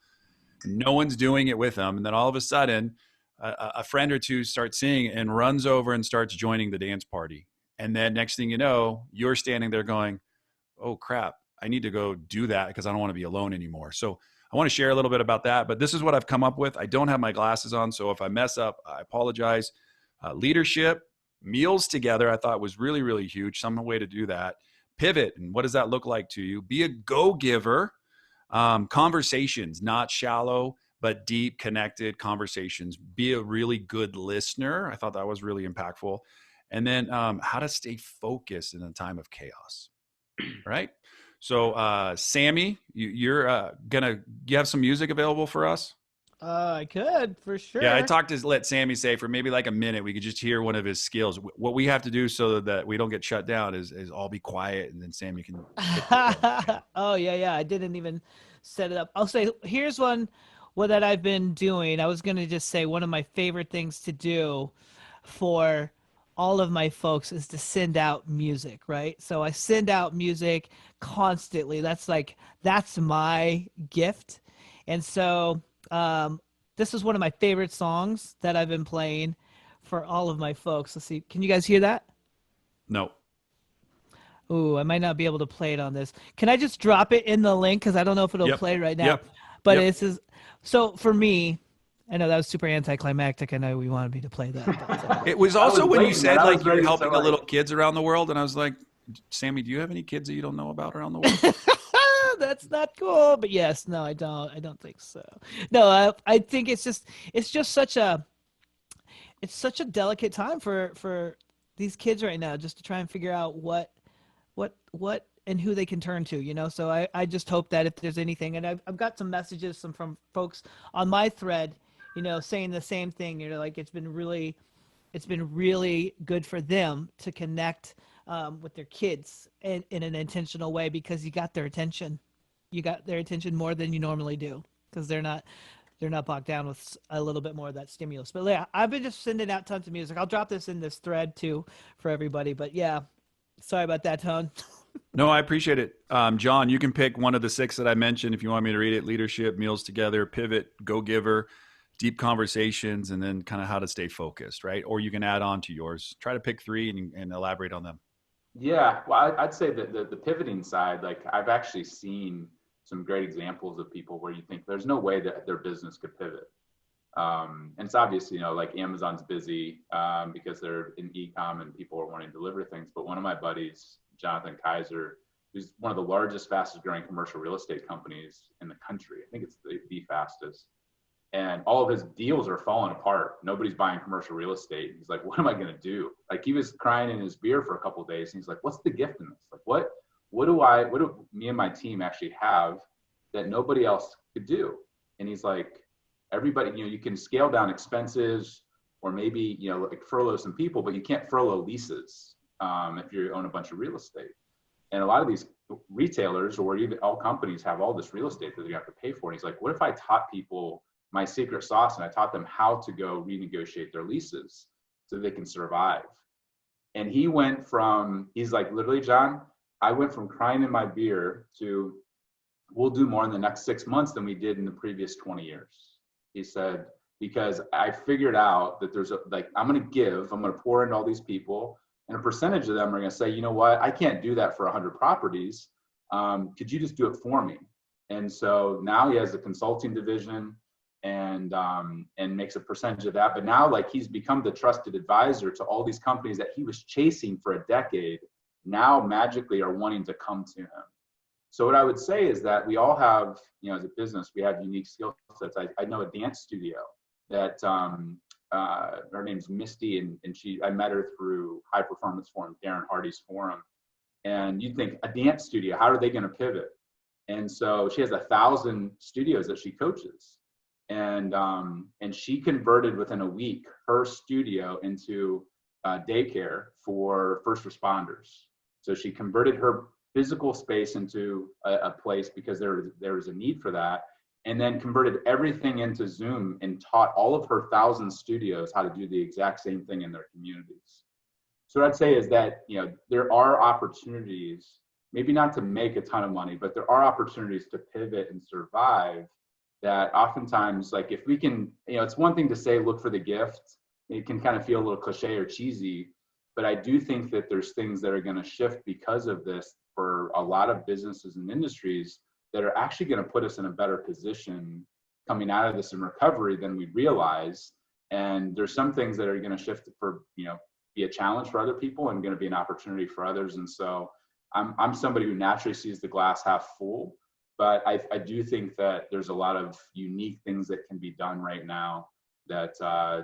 No one's doing it with him. And then all of a sudden, a friend or two starts seeing it and runs over and starts joining the dance party. And then next thing you know, you're standing there going, oh crap, I need to go do that because I don't want to be alone anymore. So I want to share a little bit about that, but this is what I've come up with. I don't have my glasses on, so if I mess up, I apologize. Leadership, meals together, I thought was really, really huge. Some way to do that. Pivot, and what does that look like to you? Be a go-giver. Conversations, not shallow, but deep, connected conversations. Be a really good listener. I thought that was really impactful. And then how to stay focused in a time of chaos, right? So Sammy, you have some music available for us? I could, for sure. Yeah, let Sammy say for maybe like a minute, we could just hear one of his skills. What we have to do so that we don't get shut down is all be quiet, and then Sammy can. Oh yeah. I didn't even set it up. I'll say, here's one that I've been doing. I was going to just say one of my favorite things to do for all of my folks is to send out music, right? So I send out music constantly. That's my gift. And so this is one of my favorite songs that I've been playing for all of my folks. Let's see. Can you guys hear that? No. Ooh, I might not be able to play it on this. Can I just drop it in the link? Because I don't know if it'll play right now. But this is, so for me, I know that was super anticlimactic. I know we wanted me to play that. But, it was also when you said like you're helping the little kids around the world, and I was like, Sammy, do you have any kids that you don't know about around the world? That's not cool. But yes, no, I don't think so. No, I think it's just such a delicate time for these kids right now, just to try and figure out what and who they can turn to, you know? So I just hope that if there's anything, and I've got some messages from folks on my thread, you know, saying the same thing, you know, like it's been really good for them to connect with their kids in an intentional way, because you got their attention more than you normally do, because they're not bogged down with a little bit more of that stimulus. But yeah, I've been just sending out tons of music. I'll drop this in this thread too for everybody, but yeah, sorry about that, Tone. No, I appreciate it. John, you can pick one of the 6 that I mentioned if you want me to read it: leadership, meals together, pivot, go-giver, deep conversations, and then kind of how to stay focused, right? Or you can add on to yours. Try to pick 3 and elaborate on them. Yeah, well, I'd say that the pivoting side, like I've actually seen some great examples of people where you think there's no way that their business could pivot. And it's obvious, you know, like Amazon's busy because they're in e-comm and people are wanting to deliver things. But one of my buddies, Jonathan Kaiser, who's one of the largest, fastest growing commercial real estate companies in the country. I think it's the fastest. And all of his deals are falling apart. Nobody's buying commercial real estate. He's like, what am I going to do? Like, he was crying in his beer for a couple of days. And he's like, what's the gift in this? Like, what do me and my team actually have that nobody else could do? And he's like, everybody, you can scale down expenses, or maybe, like furlough some people, but you can't furlough leases if you own a bunch of real estate. And a lot of these retailers, or even all companies, have all this real estate that you have to pay for. And he's like, what if I taught people my secret sauce, and I taught them how to go renegotiate their leases so they can survive? And he went from, he's like, literally, John, I went from crying in my beer to, we'll do more in the next 6 months than we did in the previous 20 years. He said, because I figured out that I'm going to pour into all these people, and a percentage of them are going to say, you know what, I can't do that for 100 properties. Could you just do it for me? And so now he has a consulting division, and makes a percentage of that. But now, like, he's become the trusted advisor to all these companies that he was chasing for a decade, now magically are wanting to come to him. So what I would say is that we all have, as a business, we have unique skill sets. I know a dance studio that her name's Misty, and I met her through High Performance Forum, Darren Hardy's forum. And you'd think, a dance studio, how are they going to pivot? And so she has 1,000 studios that she coaches. And she converted within a week her studio into daycare for first responders. So she converted her physical space into a place because there was a need for that, and then converted everything into Zoom and taught all of her 1,000 studios how to do the exact same thing in their communities. So what I'd say is that, there are opportunities, maybe not to make a ton of money, but there are opportunities to pivot and survive. That oftentimes, like, if we can, it's one thing to say, look for the gift. It can kind of feel a little cliche or cheesy, but I do think that there's things that are going to shift because of this for a lot of businesses and industries that are actually going to put us in a better position coming out of this in recovery than we realize. And there's some things that are going to shift for, be a challenge for other people and going to be an opportunity for others. And so I'm somebody who naturally sees the glass half full. But I do think that there's a lot of unique things that can be done right now that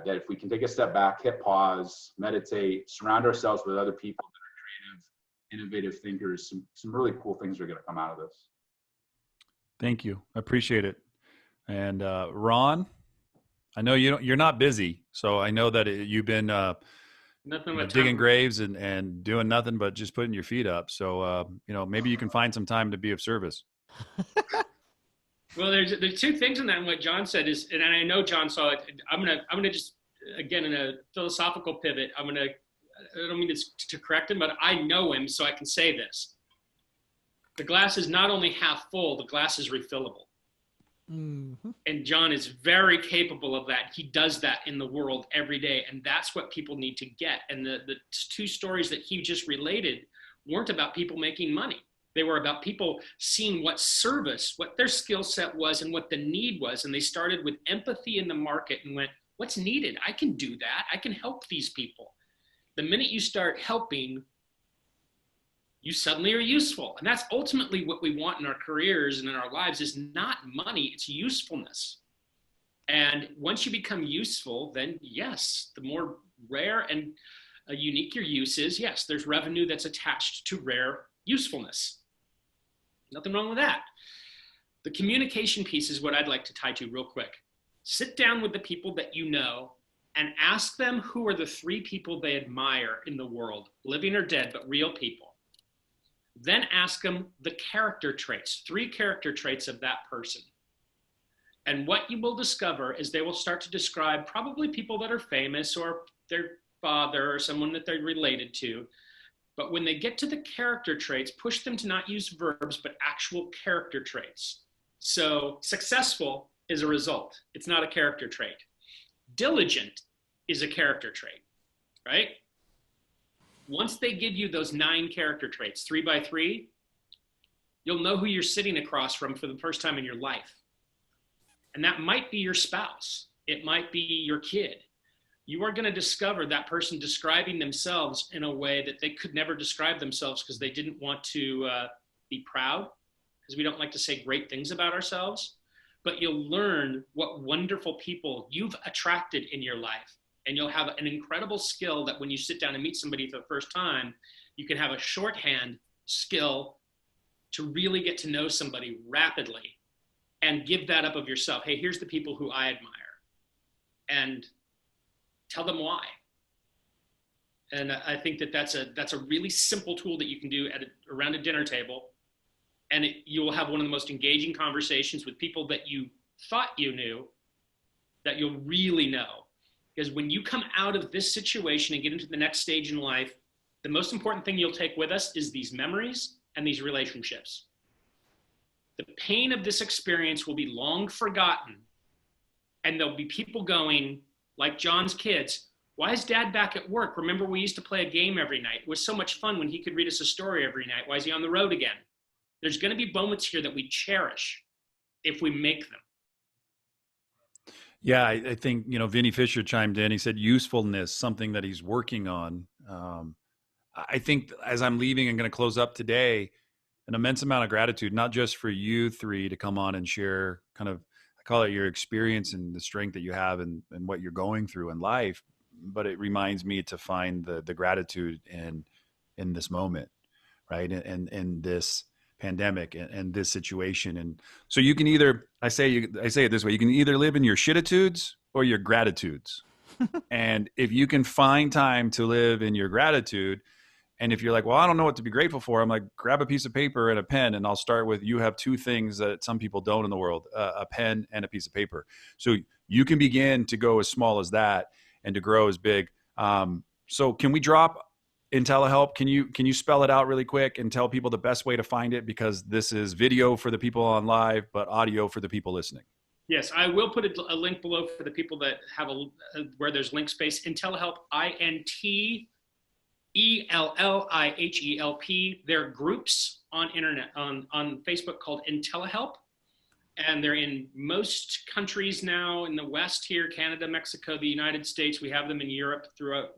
if we can take a step back, hit pause, meditate, surround ourselves with other people that are creative, innovative thinkers, some really cool things are going to come out of this. Thank you. I appreciate it. And Ron, I know you're not busy, so I know that you've been digging graves and doing nothing but just putting your feet up. So maybe you can find some time to be of service. Well, there's two things in that, and what John said is, and I know John saw it. I'm gonna just, again, in a philosophical pivot, I don't mean to correct him, but I know him, so I can say this: the glass is not only half full, the glass is refillable. Mm-hmm. And John is very capable of that. He does that in the world every day, and that's what people need to get. And the two stories that he just related weren't about people making money. They were about people seeing what their skill set was and what the need was. And they started with empathy in the market and went, what's needed? I can do that. I can help these people. The minute you start helping, you suddenly are useful. And that's ultimately what we want in our careers and in our lives, is not money, it's usefulness. And once you become useful, then yes, the more rare and unique your use is, yes, there's revenue that's attached to rare usefulness. Nothing wrong with that. The communication piece is what I'd like to tie to real quick. Sit down with the people that you know and ask them who are the 3 people they admire in the world, living or dead, but real people. Then ask them the character traits, 3 character traits of that person. And what you will discover is they will start to describe probably people that are famous or their father or someone that they're related to. But when they get to the character traits, push them to not use verbs, but actual character traits. So successful is a result. It's not a character trait. Diligent is a character trait, right? Once they give you those 9 character traits, 3 by 3, you'll know who you're sitting across from for the first time in your life. And that might be your spouse. It might be your kid. You are going to discover that person describing themselves in a way that they could never describe themselves because they didn't want to be proud, because we don't like to say great things about ourselves, but you'll learn what wonderful people you've attracted in your life. And you'll have an incredible skill that when you sit down and meet somebody for the first time, you can have a shorthand skill to really get to know somebody rapidly and give that up of yourself. Hey, here's the people who I admire, and tell them why. And I think that that's a really simple tool that you can do around a dinner table. And you will have one of the most engaging conversations with people that you thought you knew, that you'll really know. Because when you come out of this situation and get into the next stage in life, the most important thing you'll take with us is these memories and these relationships. The pain of this experience will be long forgotten. And there'll be people going, like John's kids, why is dad back at work? Remember, we used to play a game every night. It was so much fun when he could read us a story every night. Why is he on the road again? There's going to be moments here that we cherish if we make them. Yeah, I think, Vinny Fisher chimed in. He said usefulness, something that he's working on. I think as I'm leaving and going to close up today, an immense amount of gratitude, not just for you three to come on and share kind of, I call it your experience and the strength that you have and what you're going through in life, but it reminds me to find the gratitude in this moment, right? And this pandemic and this situation. And so you can either, I say it this way, you can either live in your shititudes or your gratitudes. And if you can find time to live in your gratitude, and if you're like, well, I don't know what to be grateful for, I'm like, grab a piece of paper and a pen, and I'll start with, you have two things that some people don't in the world, a pen and a piece of paper. So you can begin to go as small as that and to grow as big. So can we drop IntelliHelp? Can you spell it out really quick and tell people the best way to find it? Because this is video for the people on live, but audio for the people listening. Yes, I will put a link below for the people that have where there's link space. IntelliHelp, INTELLIHELP. There are groups on Facebook called IntelliHelp, and they're in most countries now in the West here, Canada, Mexico, the United States. We have them in Europe throughout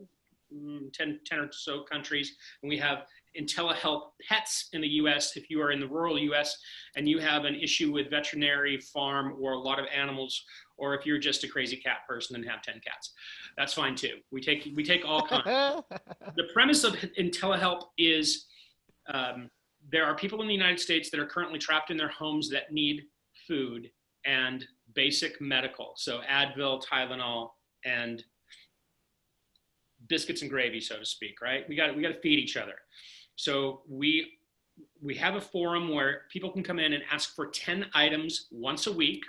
10 or so countries, and we have IntelliHelp Pets in the US. If you are in the rural US and you have an issue with veterinary, farm, or a lot of animals, or if you're just a crazy cat person and have 10 cats, that's fine too. We take all kinds. The premise of IntelliHelp is there are people in the United States that are currently trapped in their homes that need food and basic medical, so Advil, Tylenol, and biscuits and gravy, so to speak, right? We got to feed each other. So we have a forum where people can come in and ask for 10 items once a week,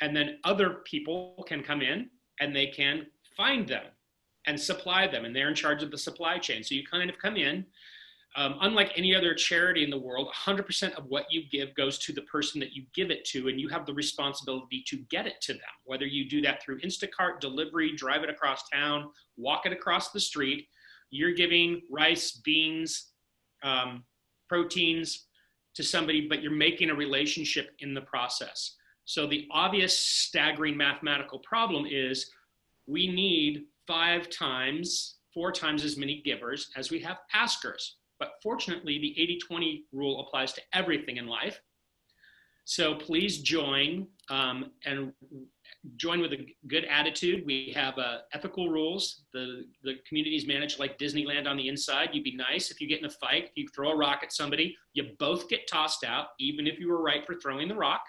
and then other people can come in and they can find them and supply them, and they're in charge of the supply chain. So you kind of come in, unlike any other charity in the world, 100% of what you give goes to the person that you give it to, and you have the responsibility to get it to them, whether you do that through Instacart, delivery, drive it across town, walk it across the street. You're giving rice, beans, proteins to somebody, but you're making a relationship in the process. So the obvious staggering mathematical problem is we need 4 times as many givers as we have askers. But fortunately, the 80-20 rule applies to everything in life. So please join and join with a good attitude. We have ethical rules. The community is managed like Disneyland on the inside. You be nice. If you get in a fight, if you throw a rock at somebody, you both get tossed out, even if you were right for throwing the rock.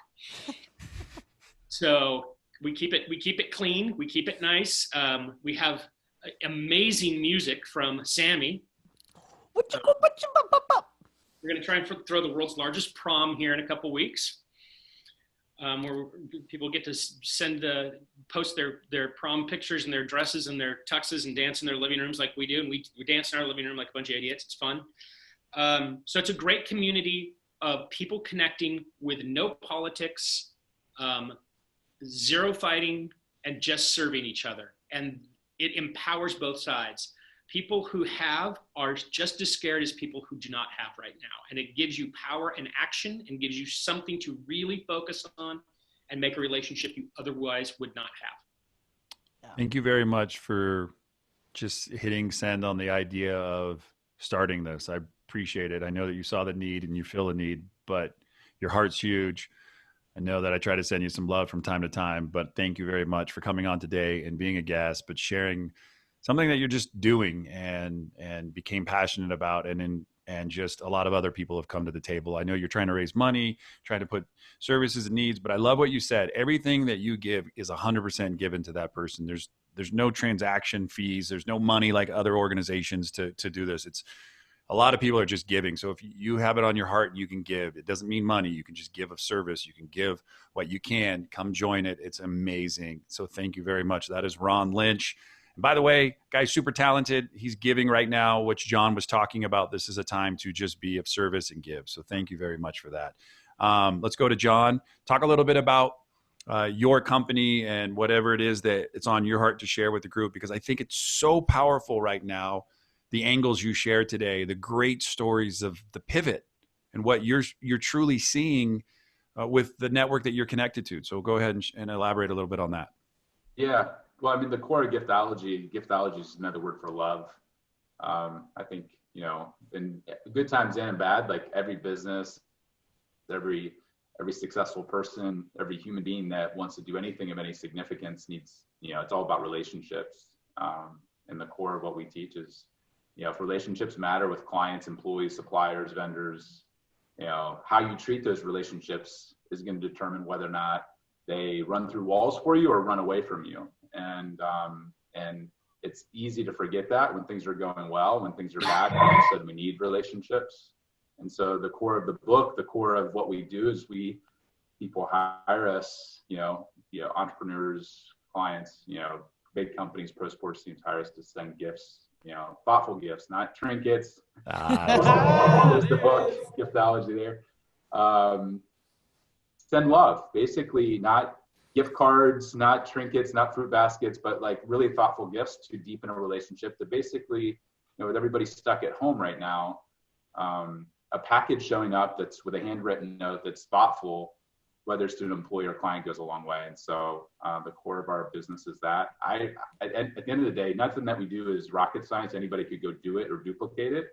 So we keep it clean. We keep it nice. We have amazing music from Sammy. We're going to try and throw the world's largest prom here in a couple weeks, where people get to post their prom pictures and their dresses and their tuxes and dance in their living rooms like we do. And we dance in our living room like a bunch of idiots. It's fun. So it's a great community of people connecting with no politics, zero fighting, and just serving each other. And it empowers both sides. People who have are just as scared as people who do not have right now. And it gives you power and action and gives you something to really focus on and make a relationship you otherwise would not have. Thank you very much for just hitting send on the idea of starting this. I appreciate it. I know that you saw the need and you feel the need, but your heart's huge. I know that I try to send you some love from time to time, but thank you very much for coming on today and being a guest, but sharing something that you're just doing and became passionate about. And just a lot of other people have come to the table. I know you're trying to raise money, trying to put services and needs, but I love what you said. Everything that you give is 100% given to that person. There's no transaction fees. There's no money like other organizations to do this. It's a lot of people are just giving. So if you have it on your heart, you can give. It doesn't mean money. You can just give of service. You can give what you can. Come join it. It's amazing. So thank you very much. That is Ron Lynch. And by the way, guy's super talented. He's giving right now, which John was talking about. This is a time to just be of service and give. So thank you very much for that. Let's go to John. Talk a little bit about your company and whatever it is that it's on your heart to share with the group, because I think it's so powerful right now. The angles you shared today, the great stories of the pivot and what you're truly seeing with the network that you're connected to. So go ahead and elaborate a little bit on that. Yeah. Well, I mean, the core of giftology is another word for love. I think, in good times and in bad, like every business, every successful person, every human being that wants to do anything of any significance needs, it's all about relationships. And the core of what we teach is, if relationships matter with clients, employees, suppliers, vendors, how you treat those relationships is going to determine whether or not they run through walls for you or run away from you. And it's easy to forget that when things are going well. When things are bad, all of a sudden we need relationships. And so the core of the book, the core of what we do is people hire us, entrepreneurs, clients, big companies, pro sports teams hire us to send gifts. Thoughtful gifts, not trinkets. There's the book, giftology there. Send love, basically, not gift cards, not trinkets, not fruit baskets, but like really thoughtful gifts to deepen a relationship. That basically, with everybody stuck at home right now, a package showing up that's with a handwritten note that's thoughtful, whether it's to an employee or client, goes a long way. And so the core of our business is that. At the end of the day, nothing that we do is rocket science. Anybody could go do it or duplicate it.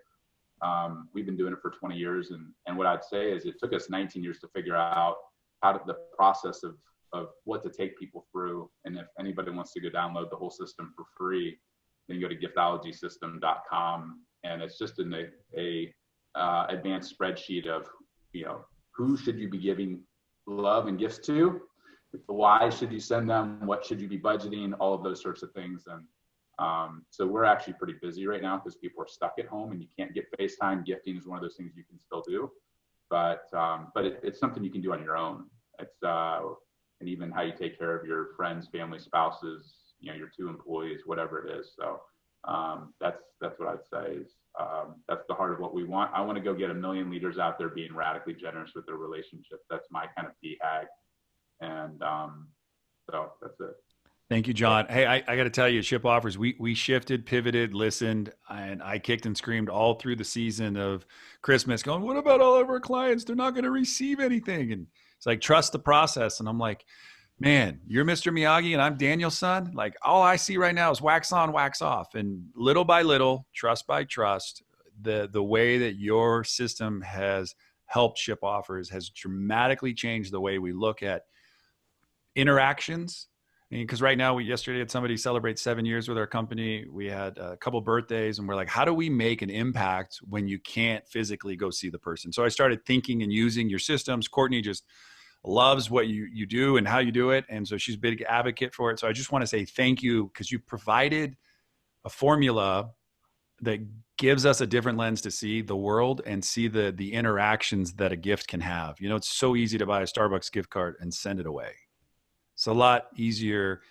We've been doing it for 20 years. And what I'd say is it took us 19 years to figure out the process of what to take people through. And if anybody wants to go download the whole system for free, then go to giftologysystem.com. And it's just an advanced spreadsheet of, who should you be giving love and gifts to, why should you send them, what should you be budgeting, all of those sorts of things. And so we're actually pretty busy right now because people are stuck at home and you can't get FaceTime. Gifting is one of those things you can still do, but it's something you can do on your own. It's and even how you take care of your friends, family, spouses, your two employees, whatever it is. So that's what I'd say is that's the heart of what we want. I want to go get 1 million leaders out there being radically generous with their relationships. That's my kind of BHAG. And so that's it. Thank you, John. Hey, I got to tell you, ShipOffers, we shifted, pivoted, listened, and I kicked and screamed all through the season of Christmas going, what about all of our clients? They're not going to receive anything. And it's like, trust the process. And I'm like, man, you're Mr. Miyagi and I'm Daniel's son. Like all I see right now is wax on, wax off. And little by little, trust by trust, the way that your system has helped ShipOffers has dramatically changed the way we look at interactions. Because right now, yesterday had somebody celebrate 7 years with our company. We had a couple birthdays and we're like, how do we make an impact when you can't physically go see the person? So I started thinking and using your systems. Courtney just loves what you do and how you do it. And so she's a big advocate for it. So I just want to say thank you because you provided a formula that gives us a different lens to see the world and see the interactions that a gift can have. It's so easy to buy a Starbucks gift card and send it away. It's a lot easier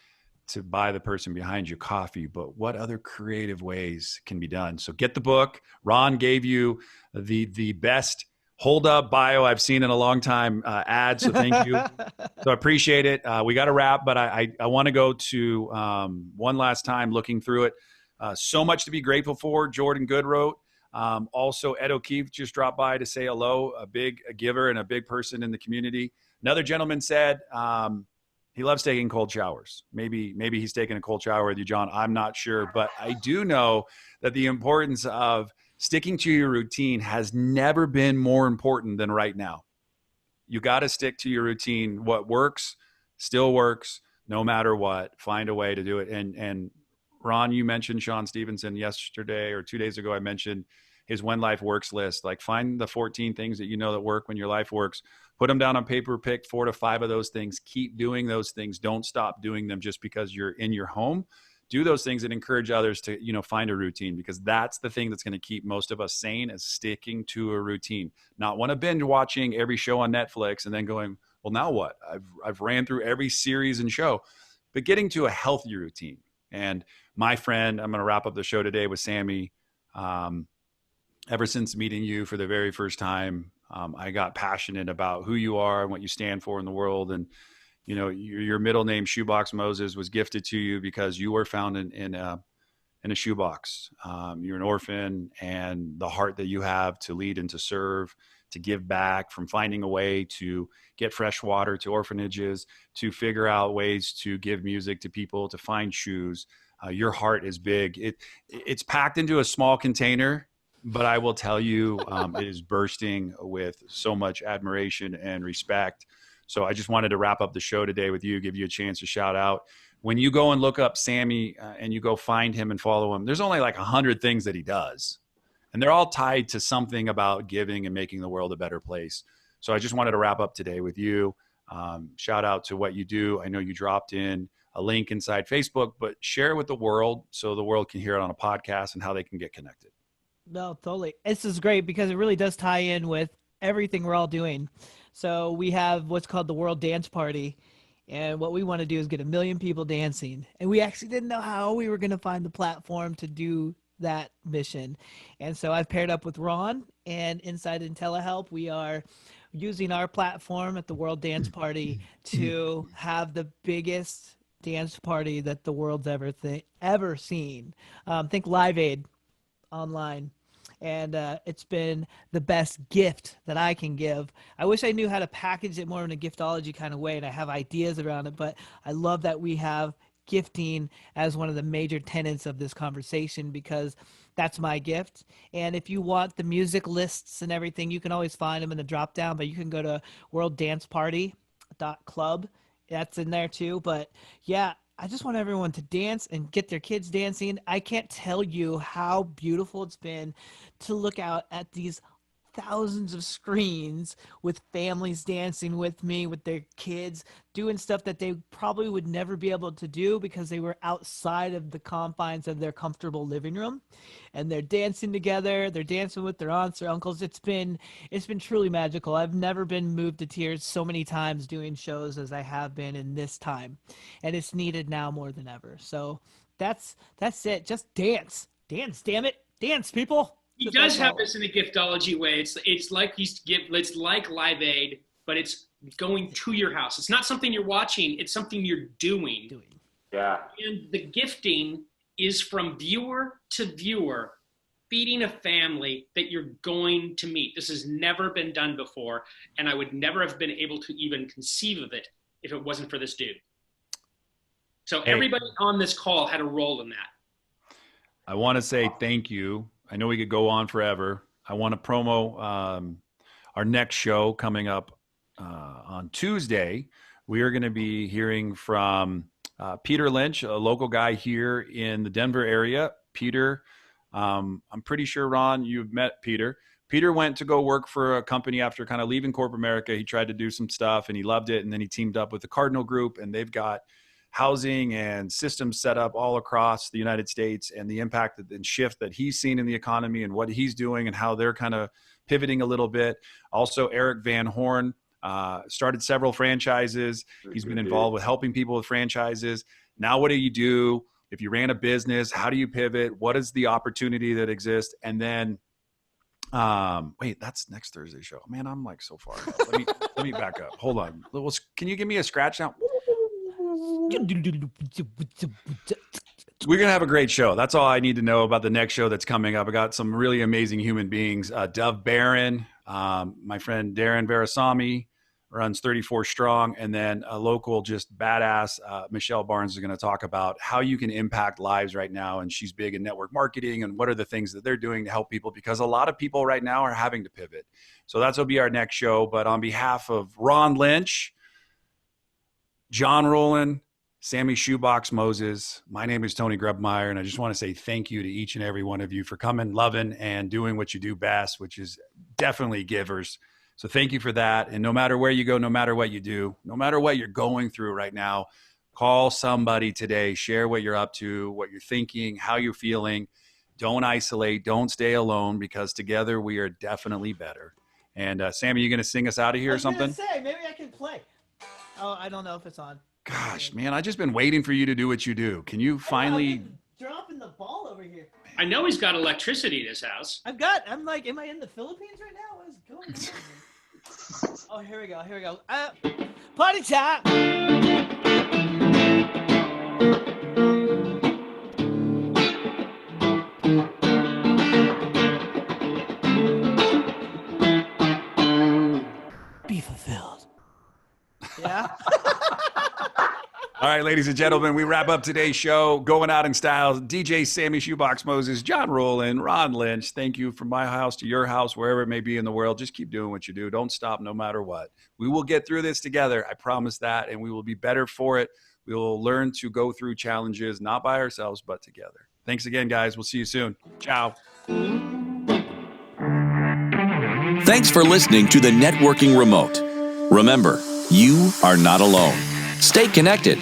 to buy the person behind you coffee, but what other creative ways can be done? So get the book. Ron gave you the best hold up bio I've seen in a long time ad. So thank you. So I appreciate it. We got to wrap, but I want to go to one last time looking through it. So much to be grateful for. Jordan Good wrote. Also, Ed O'Keefe just dropped by to say hello, a giver and a big person in the community. Another gentleman said, he loves taking cold showers. Maybe he's taking a cold shower with you, John. I'm not sure, but I do know that the importance of sticking to your routine has never been more important than right now. You got to stick to your routine. What works still works no matter what. Find a way to do it. And Ron, you mentioned Sean Stevenson yesterday or 2 days ago. I mentioned his When Life Works list. Like, find the 14 things that you know that work when your life works. Put them down on paper, pick 4 to 5 of those things. Keep doing those things. Don't stop doing them just because you're in your home. Do those things and encourage others to, find a routine, because that's the thing that's going to keep most of us sane, is sticking to a routine. Not want to binge watching every show on Netflix and then going, well, now what? I've ran through every series and show, but getting to a healthy routine. And my friend, I'm going to wrap up the show today with Sammy. Ever since meeting you for the very first time, I got passionate about who you are and what you stand for in the world. And your middle name, Shoebox Moses, was gifted to you because you were found in a shoebox. You're an orphan, and the heart that you have to lead and to serve, to give back, from finding a way to get fresh water to orphanages, to figure out ways to give music to people, to find shoes. Your heart is big. It's packed into a small container, but I will tell you, it is bursting with so much admiration and respect. So I just wanted to wrap up the show today with you, give you a chance to shout out. When you go and look up Sammy and you go find him and follow him, there's only like 100 things that he does. And they're all tied to something about giving and making the world a better place. So I just wanted to wrap up today with you. Shout out to what you do. I know you dropped in a link inside Facebook, but share it with the world so the world can hear it on a podcast and how they can get connected. No, totally. This is great because it really does tie in with everything we're all doing. So we have what's called the World Dance Party. And what we want to do is get 1 million people dancing. And we actually didn't know how we were going to find the platform to do that mission. And so I've paired up with Ron, and inside IntelliHelp, we are using our platform at the World Dance Party to have the biggest dance party that the world's ever seen. Think Live Aid online. And it's been the best gift that I can give. I wish I knew how to package it more in a giftology kind of way, and I have ideas around it, but I love that we have gifting as one of the major tenets of this conversation, because that's my gift. And if you want the music lists and everything, you can always find them in the drop down, but you can go to worlddanceparty.club. That's in there too. But yeah, I just want everyone to dance and get their kids dancing. I can't tell you how beautiful it's been to look out at these thousands of screens with families dancing with me, with their kids, doing stuff that they probably would never be able to do because they were outside of the confines of their comfortable living room. And they're dancing together. They're dancing with their aunts or uncles. It's been truly magical. I've never been moved to tears so many times doing shows as I have been in this time. And it's needed now more than ever. So that's it. Just dance. Dance, damn it. Dance, people. He does have this in a giftology way. It's like it's like Live Aid, but it's going to your house. It's not something you're watching. It's something you're doing. Yeah. And the gifting is from viewer to viewer, feeding a family that you're going to meet. This has never been done before, and I would never have been able to even conceive of it if it wasn't for this dude. So everybody on this call had a role in that. I want to say thank you. I know we could go on forever. I want to promo our next show coming up on Tuesday. We are going to be hearing from Peter Lynch, a local guy here in the Denver area. Peter, I'm pretty sure, Ron, you've met Peter. Peter went to go work for a company after kind of leaving corporate America. He tried to do some stuff and he loved it. And then he teamed up with the Cardinal Group, and they've got housing and systems set up all across the United States, and the impact and shift that he's seen in the economy and what he's doing and how they're kind of pivoting a little bit. Also, Eric Van Horn started several franchises. He's been involved with helping people with franchises. Now, what do you do if you ran a business? How do you pivot? What is the opportunity that exists? And then, wait, that's next Thursday show. Man, I'm like so far. Let me back up. Hold on. Can you give me a scratch now? We're going to have a great show. That's all I need to know about the next show that's coming up. I got some really amazing human beings. Dove Barron, my friend Darren Veresamy, runs 34 Strong, and then a local just badass, Michelle Barnes, is going to talk about how you can impact lives right now. And she's big in network marketing and what are the things that they're doing to help people, because a lot of people right now are having to pivot. So that's will be our next show. But on behalf of Ron Lynch, John Ruhlin, Sammy Moses, my name is Tony Grebmeier, and I just want to say thank you to each and every one of you for coming, loving, and doing what you do best, which is definitely givers. So thank you for that. And no matter where you go, no matter what you do, no matter what you're going through right now, call somebody today, share what you're up to, what you're thinking, how you're feeling. Don't isolate, don't stay alone, because together we are definitely better. And Sammy, you going to sing us out of here or something? I was going to say, maybe I can play. Oh, I don't know if it's on. Gosh, man, I've just been waiting for you to do what you do. Can you finally... dropping the ball over here. I know he's got electricity in his house. I'm like, am I in the Philippines right now? What is going on? Oh, here we go. Party time! Be fulfilled. Yeah? All right, ladies and gentlemen, we wrap up today's show. Going out in style, DJ Sammy Moses, John Ruhlin, Ron Lynch. Thank you from my house to your house, wherever it may be in the world. Just keep doing what you do. Don't stop no matter what. We will get through this together. I promise that, and we will be better for it. We will learn to go through challenges, not by ourselves, but together. Thanks again, guys. We'll see you soon. Ciao. Thanks for listening to the Networking Remote. Remember, you are not alone. Stay connected